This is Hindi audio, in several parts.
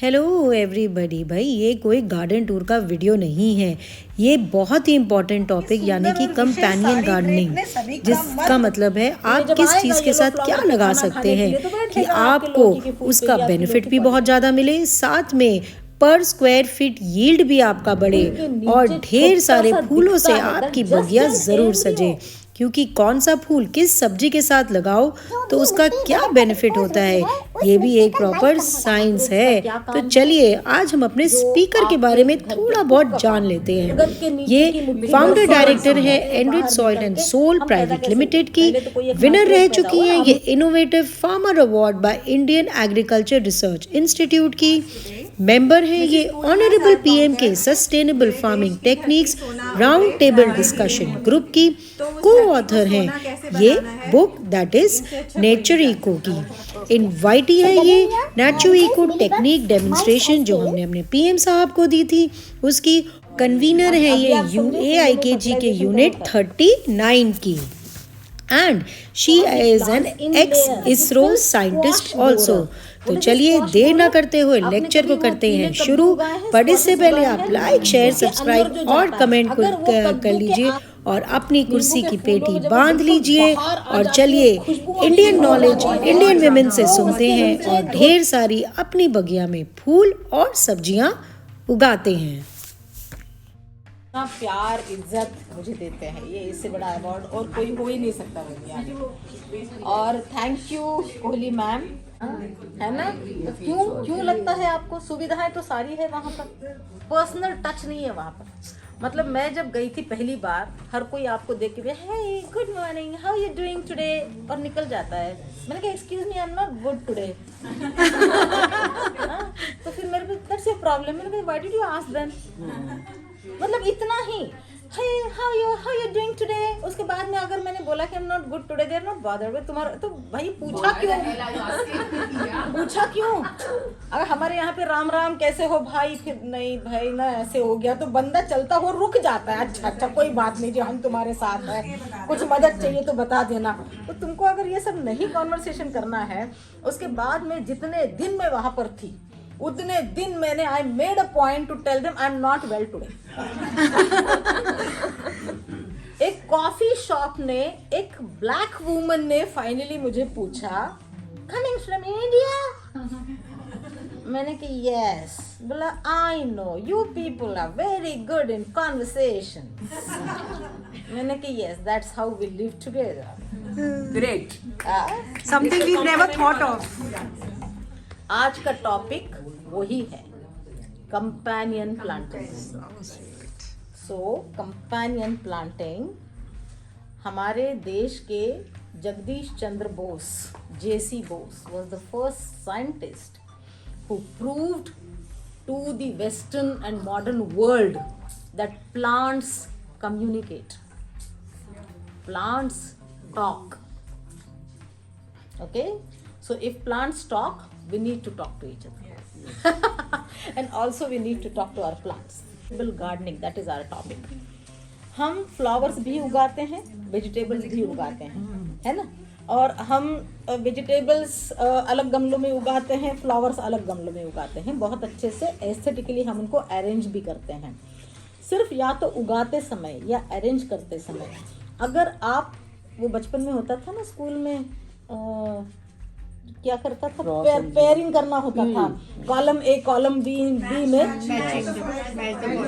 Hello everybody. भाई ये कोई गार्डन टूर का वीडियो नहीं है, ये बहुत ही इम्पोर्टेंट टॉपिक यानी कि कंपेनियन गार्डनिंग, जिसका मतलब है आप किस चीज़ के साथ क्या लगा सकते हैं कि आपको उसका बेनिफिट भी बहुत ज़्यादा मिले, साथ में पर स्क्वायर फीट यील्ड भी आपका बढ़े और ढेर सारे फूलों से आपकी बगिया ज़रूर सजे। क्योंकि कौन सा फूल किस सब्जी के साथ लगाओ तो उसका क्या बेनिफिट होता है, ये भी एक प्रॉपर साइंस है। तो चलिए आज हम अपने स्पीकर के बारे में थोड़ा बहुत जान लेते हैं। ये फाउंडर डायरेक्टर है enrich soil and soul private limited की, विनर रह चुकी हैं ये innovative farmer award by Indian agriculture research institute की, मेंबर हैं ये ऑनरेबल पीएम के sustainable farming techniques round table discussion group की, को ऑथर हैं ये book that is nature eco की, इनवाइटी है ये नेचर इको टेक्निक डेमोन्स्ट्रेशन जो हमने अपने पीएम साहब को दी थी उसकी, कन्वीनर है ये UAIKG के यूनिट 39 की, and she is an x ISRO scientist also. तो चलिए देर ना करते हुए लेक्चर को करते हैं शुरू। पर इससे पहले आप लाइक शेयर सब्सक्राइब और कमेंट कर लीजिए और अपनी कुर्सी की पेटी बांध लीजिए और चलिए इंडियन नॉलेज इंडियन विमेन से सुनते हैं और ढेर सारी अपनी बगिया में फूल और सब्जियां उगाते हैं। इतना प्यार इज्जत मुझे देते हैं, ये इससे बड़ा अवार्ड और कोई हो ही नहीं सकता दुनिया में। और थैंक यू कोहली मैम, है ना। तो क्यों लगता है आपको? सुविधाएं तो सारी है वहाँ पर, पर्सनल टच नहीं है वहाँ पर। मतलब मैं जब गई थी पहली बार, हर कोई आपको देख के hey good morning, how you doing today, और निकल जाता है। मैंने कहा excuse me, I am not good today. तो फिर मेरे को दैट्स योर प्रॉब्लम। मैंने कहा why did you ask then, मतलब इतना ही, हाउ यू डूइंग टुडे। उसके बाद में अगर मैंने बोला कि I am not good today, they are not bothered with तुम्हारा। तो भाई पूछा क्यों? अगर हमारे यहाँ पे राम राम कैसे हो भाई, फिर नहीं भाई ना ऐसे हो गया, तो बंदा चलता हुआ रुक जाता है। अच्छा कोई बात नहीं जी, हम तुम्हारे साथ हैं, कुछ मदद चाहिए तो बता देना। तो तुमको अगर ये सब नहीं कॉन्वर्सेशन करना है, उसके बाद में जितने दिन मैं वहां पर थी उतने दिन मैंने I made a point to tell them I am not well today. एक कॉफी शॉप ने, एक ब्लैक वुमन ने फाइनली मुझे पूछा, कमिंग फ्रॉम इंडिया? मैंने कहा यस। बोला I know you people are very good in conversation. मैंने कहा yes, that's how we live together. Great, something we never thought of. आज का टॉपिक वही है, companion planting. So companion planting हमारे देश के Jagdish Chandra Bose, JC Bose was the first scientist who proved to the western and modern world that plants communicate, plants talk. Okay, so if plants talk, we need to talk to each other and also we need to talk to our plants. Gardening, that is our topic. हम फ्लावर्स भी उगाते हैं, वेजिटेबल्स भी उगाते हैं, है ना। और हम वेजिटेबल्स अलग गमलों में उगाते हैं, फ्लावर्स अलग गमलों में उगाते हैं। बहुत अच्छे से एस्थेटिकली हम उनको अरेंज भी करते हैं। सिर्फ या तो उगाते समय या अरेंज करते समय, अगर आप, वो बचपन में होता था ना स्कूल में, क्या करता था, पेयरिंग करना होता था, कॉलम ए कॉलम बी में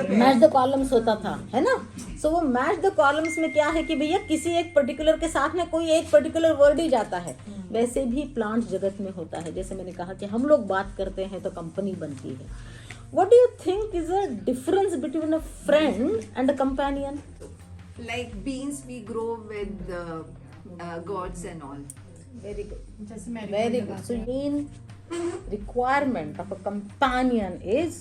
मैच द कॉलम्स होता था, है ना। सो वो मैच द कॉलम्स में क्या है कि भैया किसी एक पर्टिकुलर के साथ में कोई एक पर्टिकुलर वर्ड ही जाता है। वैसे भी प्लांट जगत में होता है। जैसे मैंने कहा कि हम लोग बात करते हैं तो कंपनी बनती है। What do you think is a difference between a friend and a companion? Like beans we grow with gods and all. Very good. Very good. So main requirement of a companion is,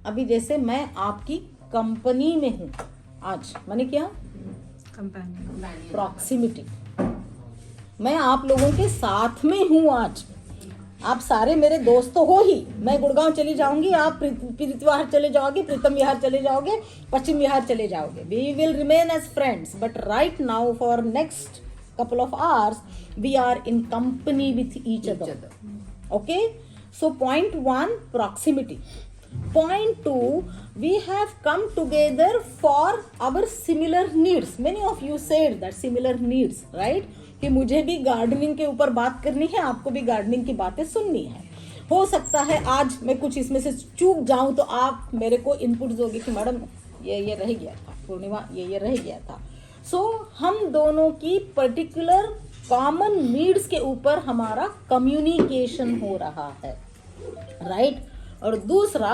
अभी जैसे मैं आपकी कंपनी में हूँ आज, मैंने क्या प्रॉक्सिमिटी, मैं आप लोगों के साथ में हूँ आज। आप सारे मेरे दोस्त तो हो ही। मैं गुड़गांव चली जाऊंगी, आप प्रीत विहार चले जाओगे, प्रीतम विहार चले जाओगे, पश्चिम विहार चले जाओगे। We will remain as friends, but right now for next couple of hours we are in company with each other. Okay, So point 1, proximity. Point 2, we have come together for our similar needs. Many of you said that similar needs, right? कि मुझे भी गार्डनिंग के ऊपर बात करनी है, आपको भी गार्डनिंग की बातें सुननी है. हो सकता है आज मैं कुछ इसमें से चूक जाऊं तो आप मेरे को इनपुट दोगे कि मैडम ये रह गया था, पूर्णिमा ये रह गया था. सो हम दोनों की पर्टिकुलर कॉमन नीड्स के ऊपर हमारा कम्युनिकेशन हो रहा है, राइट? और दूसरा,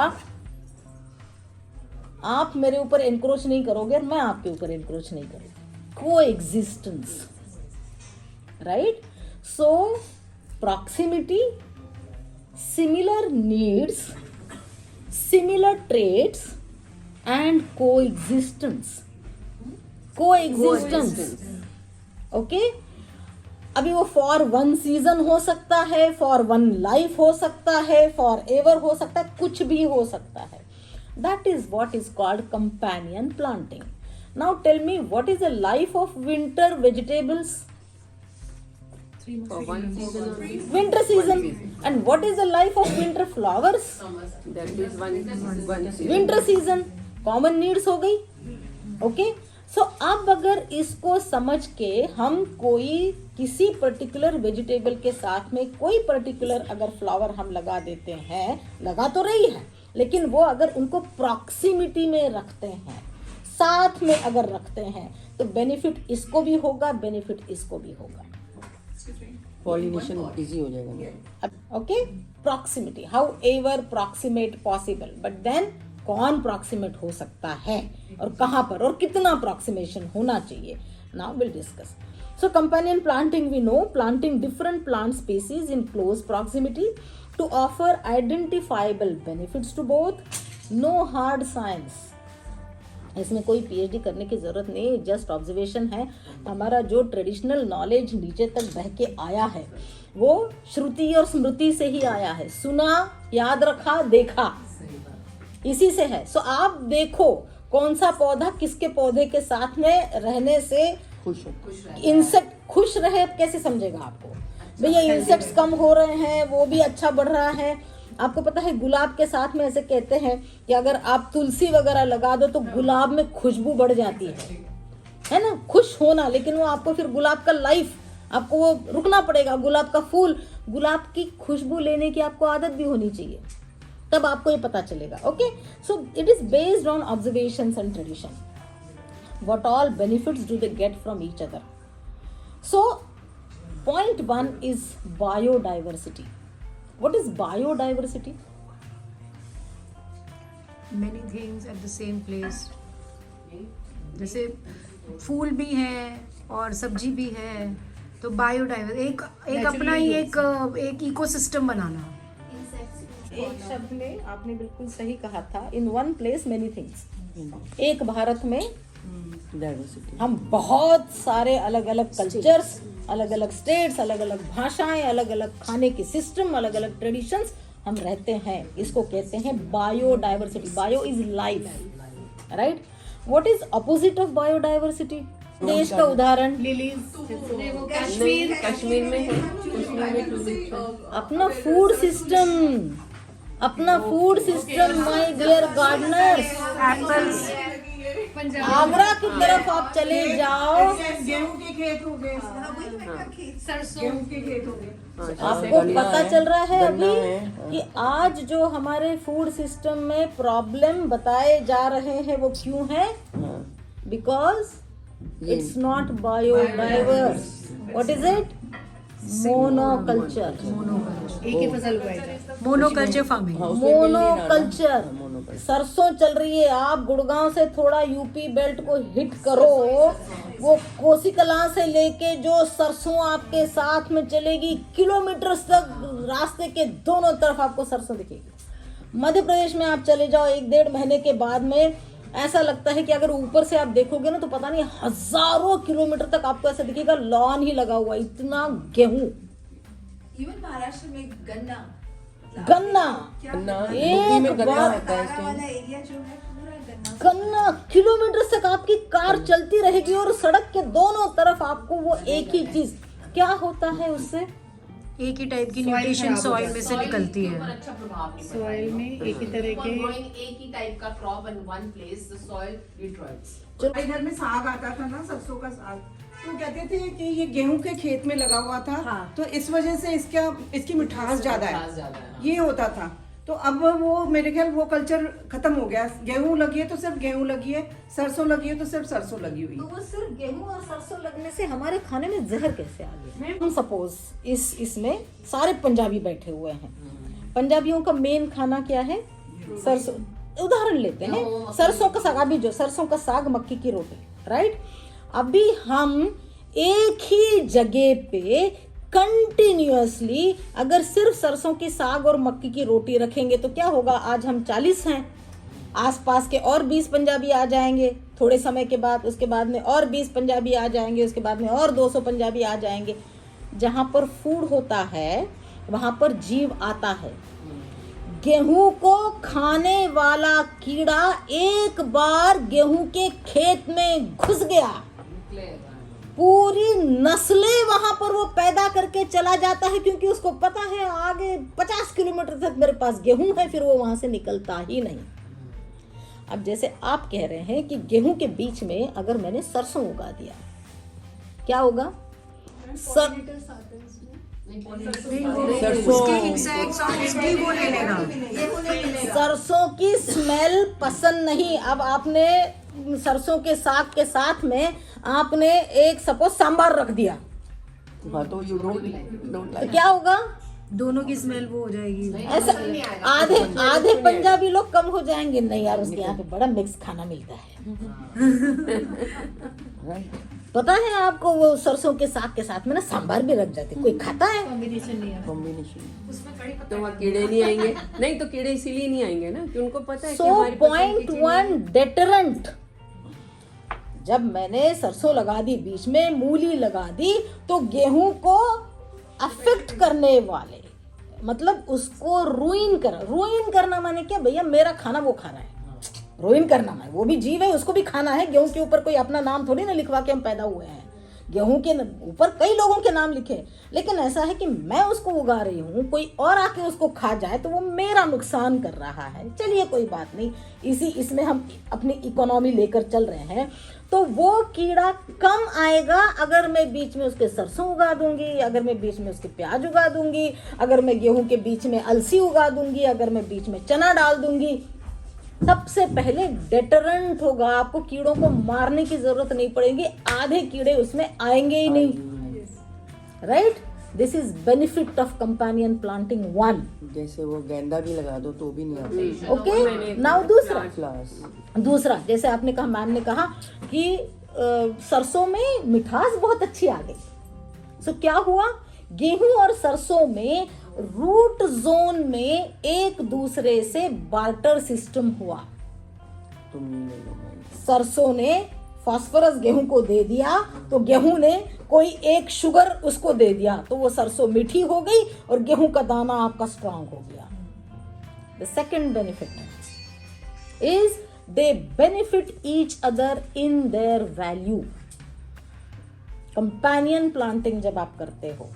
आप मेरे ऊपर एनक्रोच नहीं करोगे और मैं आपके ऊपर एनक्रोच नहीं करूंगी. को existence, right? So proximity, similar needs, similar traits and को एग्जिस्टेंस. ओके. अभी वो फॉर वन सीजन हो सकता है, फॉर वन लाइफ हो सकता है, फॉर एवर हो सकता है, कुछ भी हो सकता है. That is what is called companion planting. Now tell me, what is the life of winter vegetables? For one season only. Winter season. And what is the life of winter flowers? That is one season. Winter season. Common needs हो गई. ओके. सो अब अगर इसको समझ के हम कोई किसी पर्टिकुलर वेजिटेबल के साथ में कोई पर्टिकुलर अगर फ्लावर हम लगा देते हैं, लगा तो रही है, लेकिन वो अगर उनको प्रॉक्सिमिटी में रखते हैं, साथ में अगर रखते हैं, तो बेनिफिट इसको भी होगा, बेनिफिट इसको भी होगा. पॉलिनेशन इजी हो जाएगा. Okay. Proximity, however proximate possible, but then कौन प्रॉक्सिमेट हो सकता है और कहां पर और कितना प्रॉक्सिमेशन होना चाहिए. Now will discuss. So companion planting, we know, planting different plant species in close proximity to offer identifiable benefits to both. No hard science. इसमें कोई पीएचडी करने की जरूरत नहीं, जस्ट ऑब्जर्वेशन है. हमारा जो ट्रेडिशनल नॉलेज नीचे तक बह के आया है वो श्रुति और स्मृति से ही आया है. सुना, याद रखा, देखा, इसी से है. सो आप देखो कौन सा पौधा किसके पौधे के साथ में रहने से खुश हो. इंसेक्ट खुश रहे, कैसे समझेगा आपको भैया इंसेक्ट्स कम हो रहे हैं, वो भी अच्छा बढ़ रहा है. आपको पता है गुलाब के साथ में ऐसे कहते हैं कि अगर आप तुलसी वगैरह लगा दो तो गुलाब में खुशबू बढ़ जाती है ना, खुश होना. लेकिन वो आपको फिर गुलाब का लाइफ, आपको वो रुकना पड़ेगा. गुलाब का फूल, गुलाब की खुशबू लेने की आपको आदत भी होनी चाहिए, तब आपको ये पता चलेगा. Okay. So it is based on observations and tradition. What all benefits do they get from each other? So point 1 is biodiversity. What is biodiversity? Many things at the same place. जैसे फूल भी है और सब्जी भी है, तो बायोडाइवर्स एक अपना ही एक इकोसिस्टम बनाना. एक शब्द में आपने बिल्कुल सही कहा था. इन वन प्लेस मेनी थिंग्स. एक भारत में डाइवर्सिटी. हम बहुत सारे अलग अलग कल्चर्स, अलग अलग स्टेट्स, अलग अलग भाषाएं, अलग अलग खाने के सिस्टम, अलग अलग ट्रेडिशंस हम रहते हैं. इसको कहते हैं biodiversity. Bio is life, right? What is opposite of biodiversity? देश का उदाहरण कश्मीर में है. कश्मीर में अपना फूड सिस्टम, अपना food system. My dear gardeners, apples. Agra की तरफ आप चले जाओ, आपको पता चल रहा है अभी कि आज जो हमारे फूड सिस्टम में प्रॉब्लम बताए जा रहे हैं वो क्यों है? Because it's not biodiverse. What is it? Monoculture. एक ही फसल उगाई जाए. Monoculture farming. मोनोकल्चर. सरसों चल रही है. आप गुड़गांव से थोड़ा यूपी बेल्ट को हिट करो, वो कोसीकला से लेके जो सरसों आपके साथ में चलेगी, किलोमीटर तक रास्ते के दोनों तरफ आपको सरसों दिखेगी. मध्य प्रदेश में आप चले जाओ, 1-1.5 महीने के बाद में ऐसा लगता है कि अगर ऊपर से आप देखोगे ना तो पता नहीं हजारों किलोमीटर तक आपको ऐसा दिखेगा लॉन ही लगा हुआ, इतना गेहूं. इवन महाराष्ट्र में गन्ना एक बार गन्ना किलोमीटर तक आपकी कार चलती रहेगी और सड़क के दोनों तरफ आपको वो एक ही चीज. क्या होता है उससे? एक ही टाइप की न्यूट्रिशन सॉइल में से निकलती है। अच्छा प्रभाव नहीं सॉइल में एक ही तरह के एक ही टाइप का crop in one place the soil deteriorates. हमारे घर में साग आता था ना, सरसों का साग, तो कहते थे कि ये गेहूं के खेत में लगा हुआ था। हाँ। तो इस वजह से इसकी मिठास ज्यादा मिठास ज्यादा है, है, हाँ। ये होता था। तो अब वो मेरे ख्याल वो कल्चर खत्म हो गया। गेहूं लगी है तो सिर्फ गेहूं लगी है, सरसों लगी है तो सिर्फ सरसों लगी हुई तो है। वो सिर्फ गेहूं और सरसों लगने से हमारे खाने में जहर कैसे आ गया? हम सपोज इसमें सारे पंजाबी बैठे हुए हैं, पंजाबियों का मेन खाना क्या है? सरसों। उदाहरण लेते हैं, सरसों का साग। अभी जो सरसों का साग, मक्की की रोटी, राइट? अभी हम एक ही जगह पे कंटिन्यूअसली अगर सिर्फ सरसों के साग और मक्की की रोटी रखेंगे तो क्या होगा? आज हम 40 हैं, आसपास के और 20 पंजाबी आ जाएंगे थोड़े समय के बाद, उसके बाद में और 20 पंजाबी आ जाएंगे, उसके बाद में और 200 पंजाबी आ जाएंगे। जहाँ पर फूड होता है वहाँ पर जीव आता है। गेहूं को खाने वाला कीड़ा एक बार गेहूं के खेत में घुस गया, पूरी नस्लें वहां पर वो पैदा करके चला जाता है, क्योंकि उसको पता है आगे 50 किलोमीटर तक मेरे पास गेहूं है, फिर वो वहां से निकलता ही नहीं। अब जैसे आप कह रहे हैं कि गेहूं के बीच में अगर मैंने सरसों उगा दिया, क्या होगा? उसके इंसेक्ट्स और इसकी वो ले लेगा। सरसों की स्मेल पसंद नहीं। अब आपने सरसों के साग के साथ में आपने एक सपोज सांभर रख दिया, हाँ, तो यू डोंट तो लाइक। क्या होगा? दोनों की स्मेल वो हो जाएगी। ऐसा आधे पंजाबी लोग कम हो जाएंगे। नहीं यार, उसके यहाँ पे बड़ा मिक्स खाना मिलता है। पता है आपको, वो सरसों के साग के साथ में ना सांभर भी रख जाते, कोई खाता है? कॉम्बिनेशन तो वहाँ कीड़े नहीं आएंगे। नहीं तो कीड़े इसीलिए नहीं आएंगे ना कि उनको पता है कि सो हमारी पसंद की चीज़ 0.1 डेटरेंट। जब मैंने सरसों लगा दी, बीच में मूली लगा दी, तो गेहूं को अफेक्ट करने वाले, मतलब उसको रुइन करना माने क्या भैया? मेरा खाना वो खाना है, रुइन करना है। वो भी जीव है, उसको भी खाना है। गेहूं के ऊपर कोई अपना नाम थोड़ी ना लिखवा के हम पैदा हुए हैं। गेहूं के ऊपर कई लोगों के नाम लिखे, लेकिन ऐसा है कि मैं उसको उगा रही हूँ, कोई और आके उसको खा जाए तो वो मेरा नुकसान कर रहा है। चलिए कोई बात नहीं, इसमें हम अपनी इकोनॉमी लेकर चल रहे हैं। तो वो कीड़ा कम आएगा अगर मैं बीच में उसके सरसों उगा दूंगी, अगर मैं बीच में उसके प्याज उगा दूंगी, अगर मैं गेहूं के बीच में अलसी उगा दूंगी, अगर मैं बीच में चना डाल दूंगी। सबसे पहले डेटरेंट होगा, आपको कीड़ों को मारने की जरूरत नहीं पड़ेगी, आधे कीड़े उसमें आएंगे ही नहीं। Right? This is benefit of companion planting 1। जैसे वो गेंदा भी लगा दो तो भी नहीं आते। ओके, नाउ दूसरा, जैसे आपने कहा, मैम ने कहा कि सरसों में मिठास बहुत अच्छी आ गई। सो क्या हुआ? गेहूं और सरसों में रूट जोन में एक दूसरे से बार्टर सिस्टम हुआ। तुम नहीं ले लो, मैं सरसों ने फास्फोरस गेहूं को दे दिया, तो गेहूं ने कोई एक शुगर उसको दे दिया, तो वो सरसों मीठी हो गई और गेहूं का दाना आपका स्ट्रांग हो गया। The second benefit is they benefit each other in their value. Companion planting जब आप करते हो,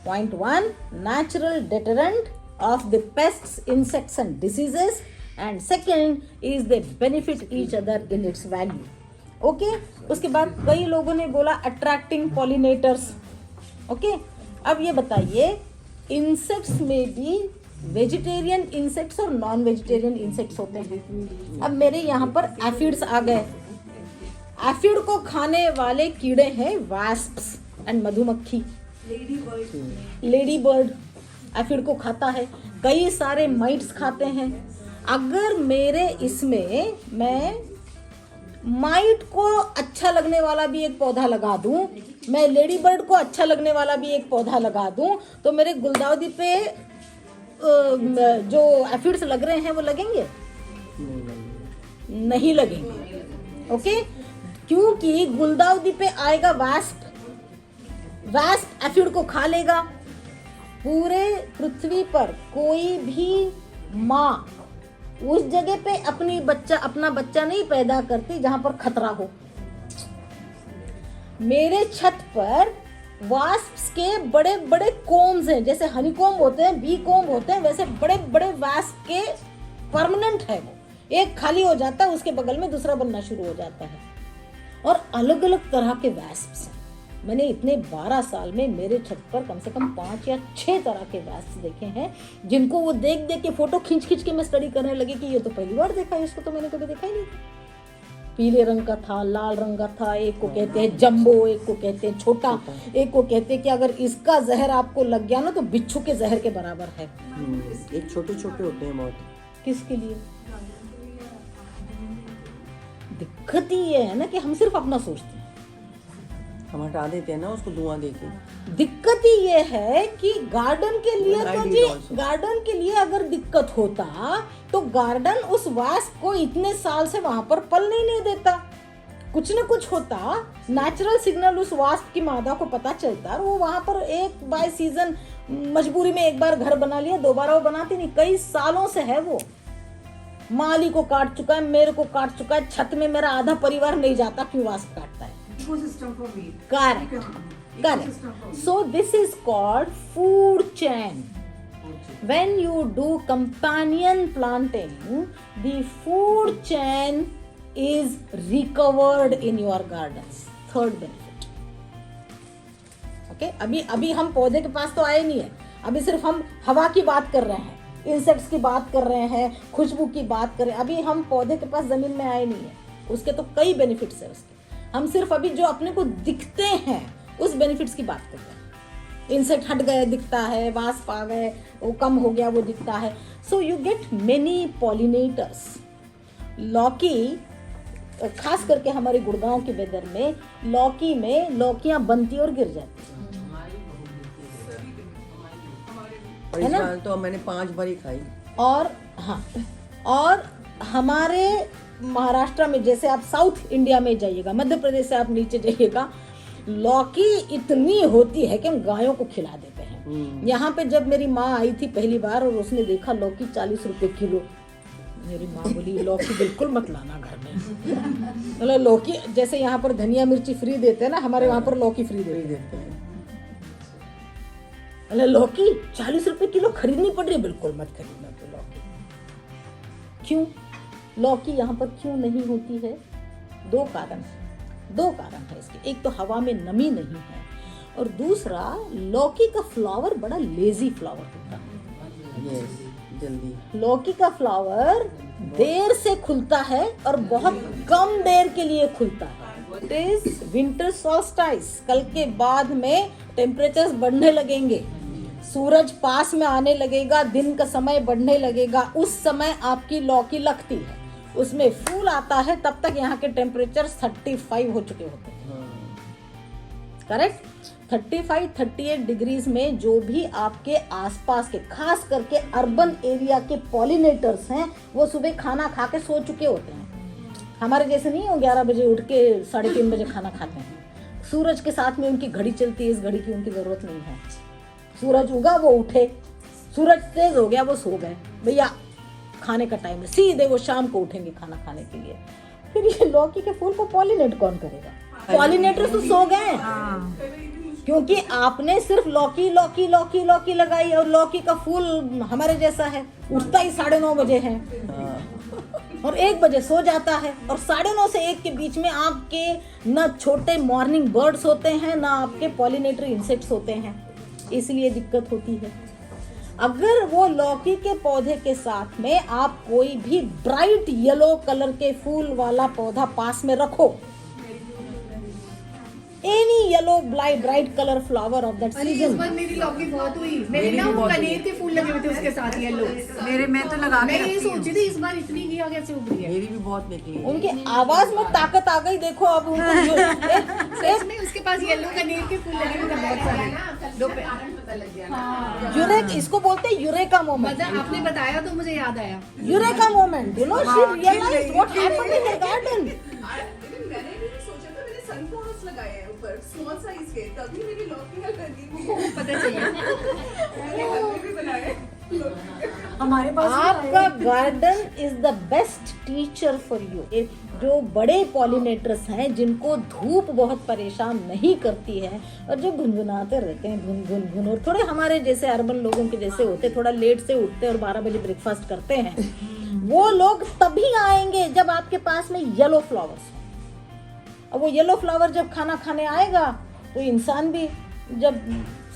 Point 1, natural deterrent of the pests, insects and diseases, and second is they benefit each other in its value. Okay? उसके बाद कई लोगों ने बोला attracting pollinators. Okay? अब ये बताइए, insects में भी वेजिटेरियन इंसेक्ट्स और नॉन वेजिटेरियन इंसेक्ट्स होते हैं। अब मेरे यहाँ पर एफिड्स आ गए। एफिड को खाने वाले कीड़े हैं वास्प्स एंड मधुमक्खी। लेडी बर्ड एफिड को खाता है, कई सारे माइट्स खाते हैं। अगर मेरे इसमें मैं माइट को अच्छा लगने वाला भी एक पौधा लगा दूं, मैं लेडी बर्ड को अच्छा लगने वाला भी एक पौधा लगा दूं, तो मेरे गुलदाउदी पे जो एफिड्स लग रहे हैं वो लगेंगे? नहीं लगेंगे। ओके? क्योंकि गुलदाउदी पे आएगा वास्प एफिड को खा लेगा। पूरे पृथ्वी पर कोई भी माँ उस जगह पे अपना बच्चा नहीं पैदा करती जहां पर खतरा हो। मेरे छत पर वास्प्स के बड़े बड़े कोम्स हैं, जैसे हनी कोम होते हैं, बी कोम होते हैं, वैसे बड़े बड़े वास्प के परमानेंट है वो, एक खाली हो जाता है उसके बगल में दूसरा बनना शुरू हो जाता है, और अलग अलग तरह के वास्प्स हैं। मैंने इतने 12 साल में मेरे छत पर कम से कम 5 या 6 तरह के वास्प्स देखे हैं, जिनको वो देख देख के फोटो खींच खींच के मैं स्टडी करने लगी कि ये तो पहली बार देखा है, इसको तो मैंने कभी देखा ही नहीं। पीले रंग का था, लाल रंग का था, एक को कहते हैं जंबो, एक को कहते हैं छोटा, एक को कहते हैं कि अगर इसका जहर आपको लग गया ना तो बिच्छू के जहर के बराबर है। एक छोटे छोटे होते हैं बहुत। किसके लिए? दिक्कत ही ये है ना कि हम सिर्फ अपना सोचते हैं, हम हटा देते हैं ना उसको धुआं देके। दिक्कत ही ये है कि गार्डन के लिए तो Right जी, also. गार्डन के लिए अगर दिक्कत होता तो गार्डन उस वास्प को इतने साल से वहां पर पलने ही नहीं देता। कुछ न कुछ होता, नेचुरल सिग्नल उस वास्प की मादा को पता चलता, और वो वहां पर एक बाय सीजन मजबूरी में एक बार घर बना लिया, दोबारा वो बनाती नहीं। कई सालों से है वो, माली को काट चुका है, मेरे को काट चुका है, छत में मेरा आधा परिवार नहीं जाता क्यों वास्प काटता है। Ecosystem for me. Correct. So this is called food chain. When you do companion planting, the food chain is recovered in your gardens. Third benefit. Okay? अभी हम पौधे के पास तो आए नहीं है, अभी सिर्फ हम हवा की बात कर रहे हैं, इंसेक्ट्स की बात कर रहे हैं, खुशबू की बात कर रहे हैं। अभी हम पौधे के पास जमीन में आए नहीं है, उसके तो कई बेनिफिट्स है उसके। हम सिर्फ अभी जो अपने को दिखते हैं उस बेनिफिट्स की बात कर रहे हैं। इंसेक्ट हट गए दिखता है, वास्प आ गए वो कम हो गया वो दिखता है। So you get many pollinators. लौकी, खास करके हमारे गुड़गांव के वेदर में लौकी में लौकियां बनती और गिर जाती और इस बार तो मैंने 5 बारी खाई। और हाँ, और हमारे महाराष्ट्र में, जैसे आप साउथ इंडिया में जाइएगा, मध्य प्रदेश से आप नीचे जाइएगा, लौकी इतनी होती है कि हम गायों को खिला देते हैं। यहाँ पे जब मेरी माँ आई थी पहली बार और उसने देखा लौकी 40 रुपए किलो, मेरी माँ बोली लौकी बिल्कुल मत लाना घर में। मतलब लौकी, जैसे यहाँ पर धनिया मिर्ची फ्री देते हैं ना, हमारे वहाँ पर लौकी फ्री देते हैं। मतलब लौकी 40 रुपए किलो खरीदनी पड़ रही है, बिल्कुल मत खरीदना तो लौकी। क्यों लौकी यहाँ पर क्यों नहीं होती है? 2 कारण है इसके। एक तो हवा में नमी नहीं है, और दूसरा लौकी का फ्लावर बड़ा लेजी फ्लावर होता है। यस, जल्दी। लौकी का फ्लावर देर से खुलता है और बहुत कम देर के लिए खुलता है। It is winter solstice. कल के बाद में टेम्परेचर्स बढ़ने लगेंगे, सूरज पास में आने लगेगा, दिन का समय बढ़ने लगेगा, उस समय आपकी लौकी लगती है, उसमें फूल आता है, तब तक यहाँ के टेम्परेचर 35 हो चुके होते हैं। करेक्ट? 35-38 डिग्रीज में जो भी आपके आसपास के, खास करके अर्बन एरिया के पॉलिनेटर्स हैं, वो सुबह खाना खा के सो चुके होते हैं। हमारे जैसे नहीं हो 11 बजे उठ के 3:30 बजे खाना खाते हैं। सूरज के साथ में उनकी घड़ी चलती है, इस घड़ी की उनकी जरूरत नहीं है। सूरज उगा वो उठे, सूरज तेज हो गया वो सो गए, भैया खाने का टाइम है, सीधे वो शाम को उठेंगे खाना खाने के लिए। फिर ये लौकी के फूल को पॉलिनेट कौन करेगा? पॉलिनेटर्स तो सो गए, क्योंकि आपने सिर्फ लौकी लौकी लौकी लौकी लगाई, और लौकी का फूल हमारे जैसा है, उठता ही 9:30 बजे है और 1 बजे सो जाता है, और 9:30 से 1 के बीच में आपके न छोटे मॉर्निंग बर्ड्स होते हैं, ना आपके पॉलिनेटरी इंसेक्ट्स होते हैं, इसलिए दिक्कत होती है। अगर वो लौकी के पौधे के साथ में आप कोई भी ब्राइट येलो कलर के फूल वाला पौधा पास में रखो, any yellow bright colour flower of that season. मेरी लौकी बहुत हुई, मेरे ना वो कनेर के फूल लगे हुए थे उसके साथ येलो, मैं तो लगा मैं ये सोची थी इस बार इतनी घिया कैसे उग रही है। मेरी भी बहुत निकली है। उनके आवाज में ताकत आ गई, देखो अब उनको सच में उसके पास येलो कनेर के फूल लगे हुए थे बहुत सारे। यूरेक, इसको बोलते हैं यूरेका मोमेंट। मतलब आपने बताया तो मुझे याद आया, eureka moment, you know, she realised what happened in the garden. मैंने भी सोचा था, मैंने सनफ्लावर्स लगाए हैं ऊपर स्मॉल साइज के, तभी मेरी लौकी लगी, मुझे पता चला। मैंने घर में भी बनाए। हमारे पास आपका garden is the best teacher for you. जो बड़े पॉलिनेटर्स हैं जिनको धूप बहुत परेशान नहीं करती है और जो गुनगुनाते रहते हैं गुन गुन गुन, और थोड़े हमारे जैसे अर्बन लोगों के जैसे होते, थोड़ा लेट से उठते और 12 बजे ब्रेकफास्ट करते हैं, वो लोग तभी आएंगे जब आपके पास में येलो फ्लावर्स हो। अब वो येलो फ्लावर जब खाना खाने आएगा तो इंसान भी जब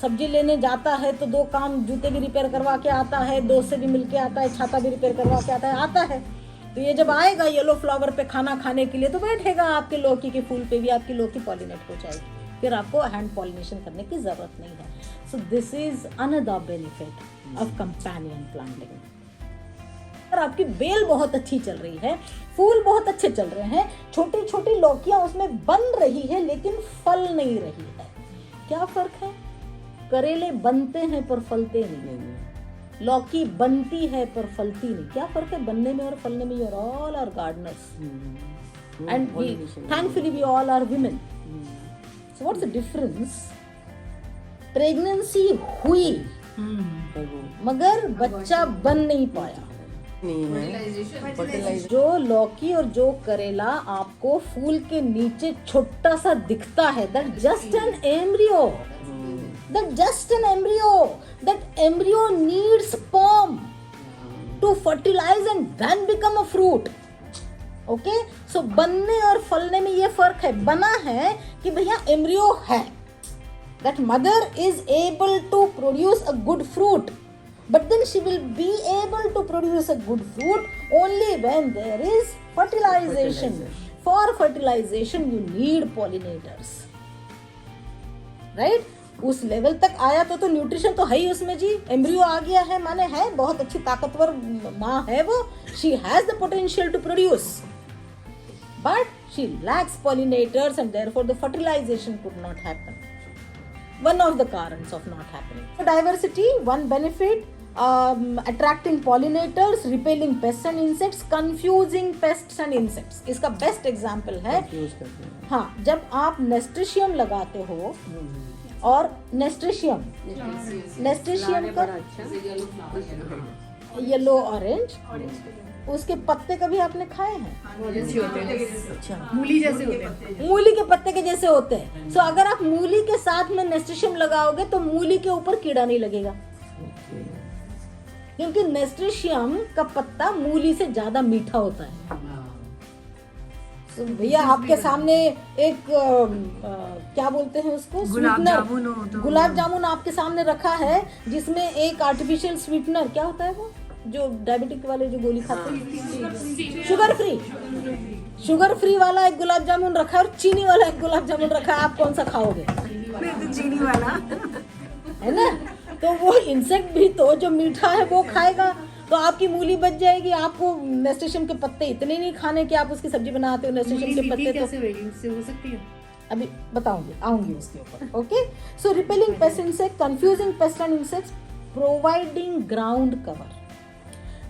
सब्जी लेने जाता है तो 2 काम, जूते भी रिपेयर करवा के आता है, दोस्त से भी मिल के आता है, छाता भी रिपेयर करवा के आता है। तो ये जब आएगा येलो फ्लावर पे खाना खाने के लिए तो बैठेगा आपके लौकी के फूल पे भी, आपकी लौकी पॉलिनेट हो जाएगी, फिर आपको हैंड पॉलिनेशन करने की जरूरत नहीं है। So this is another benefit of companion planting. अगर आपकी बेल बहुत अच्छी चल रही है, फूल बहुत अच्छे चल रहे हैं, छोटी छोटी लौकियां उसमें बन रही है लेकिन फल नहीं रही है, क्या फर्क है? करेले बनते हैं पर फलते नहीं, लौकी बनती है पर फलती नहीं, क्या फर्क है बनने में और फलने में? You're all are gardeners and we thankfully we all are women. So what's the difference? Pregnancy हुई मगर बच्चा बन नहीं पाया। जो लौकी और जो करेला आपको फूल के नीचे छोटा सा दिखता है, that just an embryo, that embryo needs sperm to fertilize and then become a fruit. Okay, so बनने और फलने में ये फर्क है। बना है कि भैया एम्ब्रियो है, that mother is able to produce a good fruit, but then she will be able to produce a good fruit only when there is fertilization. For fertilization you need pollinators, right? उस लेवल तक आया तो न्यूट्रिशन तो है ही उसमें जी। एम्ब्रियो आ गया है माने है बहुत अच्छी ताकतवर माँ है वो, she has the potential to produce, but she lacks pollinators and therefore the fertilization could not happen. One of the कारणस of not happening. Diversity, one benefit, attracting pollinators, repelling pests and insects, confusing pests and insects। इसका बेस्ट एग्जाम्पल है, हाँ, जब आप नेस्ट्रिशियम लगाते हो और नेस्ट्रिशियम का येलो ऑरेंज, उसके पत्ते कभी आपने खाए हैं? मूली जैसे होते हैं, मूली के पत्ते के जैसे होते हैं। सो अगर आप मूली के साथ में नेस्ट्रिशियम लगाओगे तो मूली के ऊपर कीड़ा नहीं लगेगा, क्योंकि नेस्ट्रिशियम का पत्ता मूली से ज्यादा मीठा होता है। तो भैया आपके सामने एक क्या बोलते हैं उसको, गुलाब जामुन आपके सामने रखा है जिसमें एक आर्टिफिशियल स्वीटनर, क्या होता है वो जो डायबिटिक वाले जो गोली खाते हैं, शुगर फ्री वाला एक गुलाब जामुन रखा है और चीनी वाला एक गुलाब जामुन रखा है, आप कौन सा खाओगे? चीनी वाला है ना। तो वो इंसेक्ट भी तो जो मीठा है वो खाएगा, तो आपकी मूली बच जाएगी। आपको नेस्ट्रिशियम के पत्ते इतने नहीं खाने कि आप उसकी सब्जी बनाते हो। नेस्ट्रिशियम के पत्ते तो हो सकती है, अभी बताऊंगी, आऊंगी उसके ऊपर। Okay, so repelling paste insect, confusing paste and insects, providing ground cover.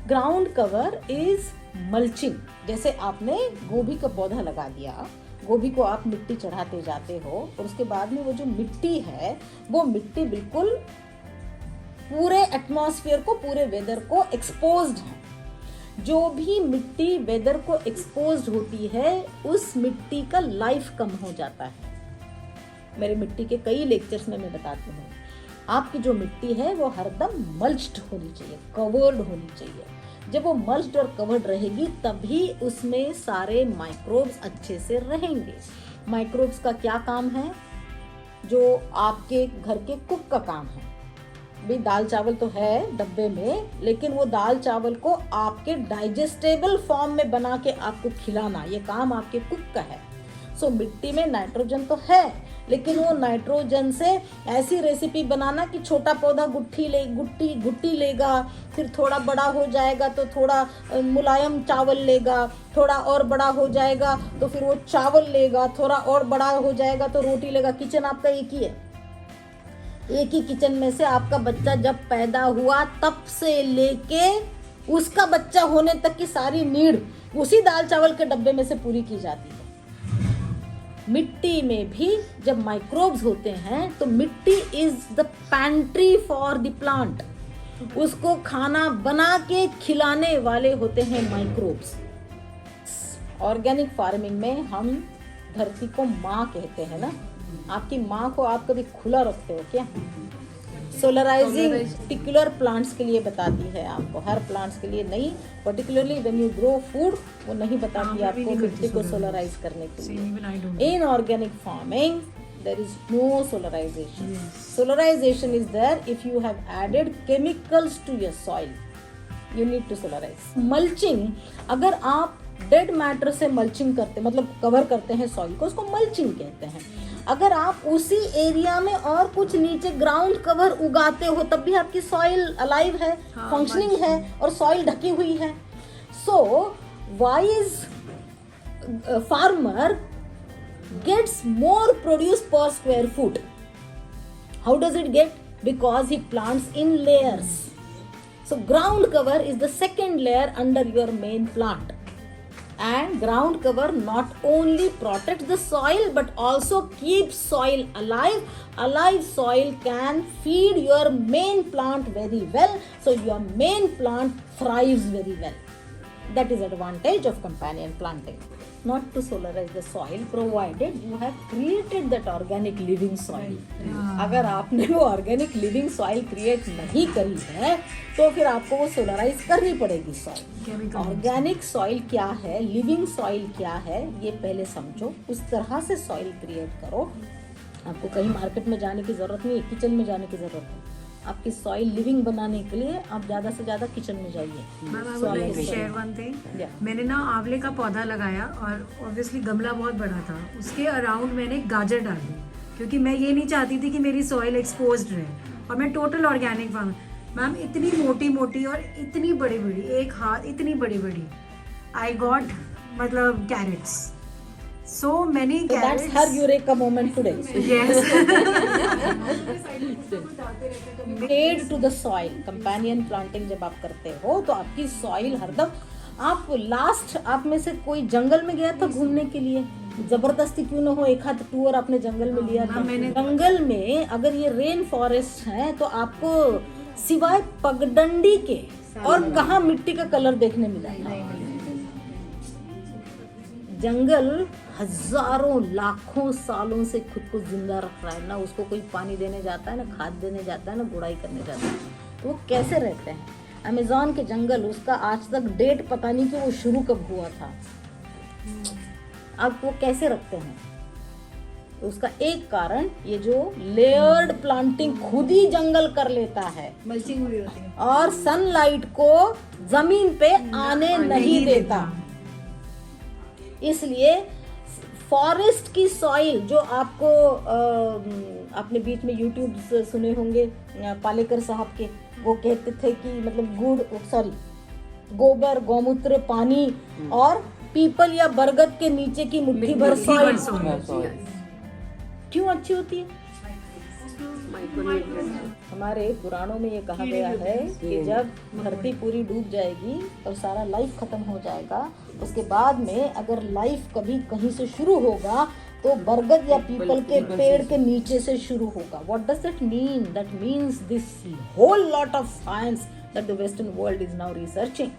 Ground cover is mulching. जैसे आपने गोभी का पौधा लगा दिया, गोभी को आप मिट्टी चढ़ाते जाते हो और उसके बाद में वो जो मिट्टी है वो मिट्टी बिल्कुल पूरे एटमॉस्फेयर को, पूरे वेदर को एक्सपोज्ड है। जो भी मिट्टी वेदर को एक्सपोज्ड होती है उस मिट्टी का लाइफ कम हो जाता है। मेरे मिट्टी के कई लेक्चर्स में मैं बताती हूँ, आपकी जो मिट्टी है वो हरदम मल्च्ड होनी चाहिए, कवर्ड होनी चाहिए। जब वो मल्च्ड और कवर्ड रहेगी तभी उसमें सारे माइक्रोब्स अच्छे से रहेंगे। माइक्रोब्स का क्या काम है? जो आपके घर के कुक का काम है। भाई दाल चावल तो है डब्बे में, लेकिन वो दाल चावल को आपके डाइजेस्टेबल फॉर्म में बना के आपको खिलाना, ये काम आपके कुक का है। सो मिट्टी में नाइट्रोजन तो है, लेकिन वो नाइट्रोजन से ऐसी रेसिपी बनाना कि छोटा पौधा गुट्टी लेगा, फिर थोड़ा बड़ा हो जाएगा तो थोड़ा मुलायम चावल लेगा, थोड़ा और बड़ा हो जाएगा तो फिर वो चावल लेगा, थोड़ा और बड़ा हो जाएगा तो रोटी लेगा। किचन आपका एक ही है, एक ही किचन में से आपका बच्चा जब पैदा हुआ तब से लेके उसका बच्चा होने तक की सारी नीड उसी दाल चावल के डब्बे में से पूरी की जाती है। मिट्टी में भी जब माइक्रोब्स होते हैं तो मिट्टी is the pantry for the plant. उसको खाना बना के खिलाने वाले होते हैं माइक्रोब्स। ऑर्गेनिक फार्मिंग में हम धरती को माँ कहते हैं ना। आपकी माँ को आप कभी खुला रखते हो क्या? सोलराइजिंग पर्टिकुलर प्लांट्स के लिए बताती है आपको, हर प्लांट्स के लिए नहीं। Particularly when you grow food वो नहीं बताती आपको मिट्टी को सोलराइज करने के लिए। इन organic farming there is no solarization. Solarization is there if you have added chemicals to your soil. You need to solarize. Mulching, अगर आप डेड मैटर से मल्चिंग करते मतलब कवर करते हैं सॉइल को, उसको मल्चिंग कहते हैं। अगर आप उसी एरिया में और कुछ नीचे ग्राउंड कवर उगाते हो तब भी आपकी सॉइल अलाइव है, फंक्शनिंग है और सॉइल ढकी हुई है। So wise farmer gets more produce per square foot. How does it get? Because he plants in layers. So ground cover is the second layer under your main plant. And ground cover not only protects the soil but also keeps soil alive. Alive soil can feed your main plant very well. So your main plant thrives very well. That is advantage of companion planting. Not to solarize the soil provided you have created that organic living soil. अगर आपने वो organic living soil create नहीं करी है तो फिर आपको वो solarize करनी पड़ेगी soil. Organic soil क्या है, living soil क्या है, ये पहले समझो, उस तरह से soil create करो। आपको कहीं मार्केट में जाने की जरूरत नहीं है, किचन में जाने की जरूरत है। आपकी सॉइल लिविंग बनाने के लिए आप ज्यादा से ज्यादा किचन में जाइए। शेयर वन थिंग, मैंने ना आंवले का पौधा लगाया और ऑब्वियसली गमला बहुत बड़ा था, उसके अराउंड मैंने गाजर डाली क्योंकि मैं ये नहीं चाहती थी कि मेरी सॉइल एक्सपोज्ड रहे। और मैं टोटल ऑर्गेनिक फार्म, मैम इतनी मोटी मोटी और इतनी बड़ी बड़ी, एक हाथ इतनी बड़ी बड़ी, आई गॉट मतलब crates, so many carrots. That's her eureka moment today. Yes. Aid to the soil. Companion planting जब आप करते हो तो आपकी सॉइल हरदम, आप लास्ट आप में से कोई जंगल में गया था घूमने के लिए, जबरदस्ती क्यों ना हो एक हाथ टूर आपने जंगल में लिया था। जंगल में अगर ये रेन फॉरेस्ट है तो आपको सिवाय पगडंडी के और कहाँ मिट्टी का कलर देखने मिला है? जंगल हजारों लाखों सालों से खुद को जिंदा रख रहा है ना, उसको कोई पानी देने जाता है ना, खाद देने जाता है ना, गुड़ाई करने जाता है, तो वो कैसे रहते हैं? अमेज़न के जंगल, उसका आज तक डेट पता नहीं कि वो शुरू कब हुआ था, अब वो कैसे रखते हैं? तो उसका एक कारण ये जो लेयर्ड प्लांटिंग खुद ही जंगल कर लेता है, मल्चिंग हुई होती है और सनलाइट को जमीन पे आने नहीं देता। इसलिए फॉरेस्ट की सॉइल जो आपको आपने बीच में यूट्यूब से सुने होंगे पालेकर साहब के, वो कहते थे कि मतलब गोबर, गौमूत्र, पानी और पीपल या बरगद के नीचे की मुट्ठी भर सॉइल क्यों अच्छी होती है? हमारे पुराणों में ये कहा गया है कि जब धरती पूरी डूब जाएगी और सारा लाइफ खत्म हो जाएगा, उसके बाद में अगर लाइफ कभी कहीं से शुरू होगा तो बरगद या पीपल के पेड़ के नीचे से शुरू होगा। What does that mean? That means this whole lot of science that the Western world is now researching.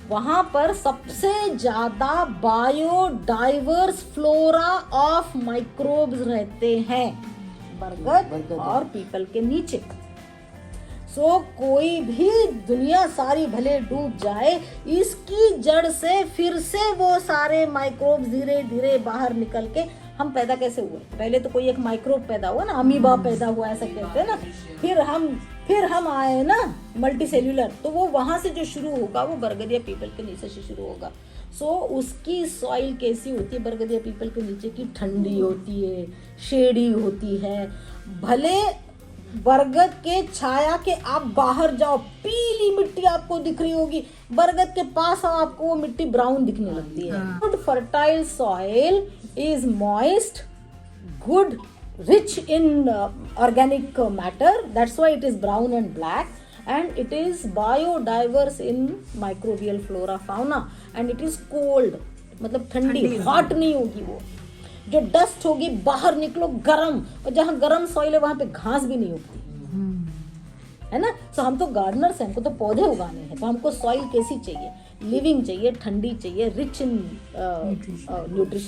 वहाँ पर सबसे ज्यादा बायोडाइवर्स फ्लोरा ऑफ माइक्रोब्स रहते हैं बरगद और पीपल के नीचे। सो कोई भी दुनिया सारी भले डूब जाए, इसकी जड़ से फिर से वो सारे माइक्रोब्स धीरे धीरे बाहर निकल के हम पैदा कैसे हुए? पहले तो कोई एक माइक्रोब पैदा हुआ ना, अमीबा पैदा हुआ ऐसा कहते हैं ना, फिर हम आए ना मल्टी सेल्यूलर, तो वो वहां से जो शुरू होगा वो बरगद या पीपल के नीचे से शुरू होगा। सो उसकी सॉइल कैसी होती है? बरगद या पीपल के नीचे की ठंडी होती है, शेडी होती है। भले बरगद के छाया के आप बाहर जाओ, पीली मिट्टी आपको दिख रही होगी, बरगद के पास आओ आपको वो मिट्टी ब्राउन दिखने लगती है। Good fertile soil is moist, good rich in organic matter, that's why it is brown and black, and it is biodiverse in microbial flora fauna, and it is cold, मतलब ठंडी, हॉट नहीं होगी वो। जो डस्ट होगी बाहर निकलो गरम, और जहाँ गरम सॉइल है वहां पे घास भी नहीं उगती। है ना। तो हम तो गार्डनर्स हैं, हमको तो पौधे उगाने हैं, तो हमको सॉइल कैसी चाहिए, लिविंग चाहिए, ठंडी चाहिए, रिच इन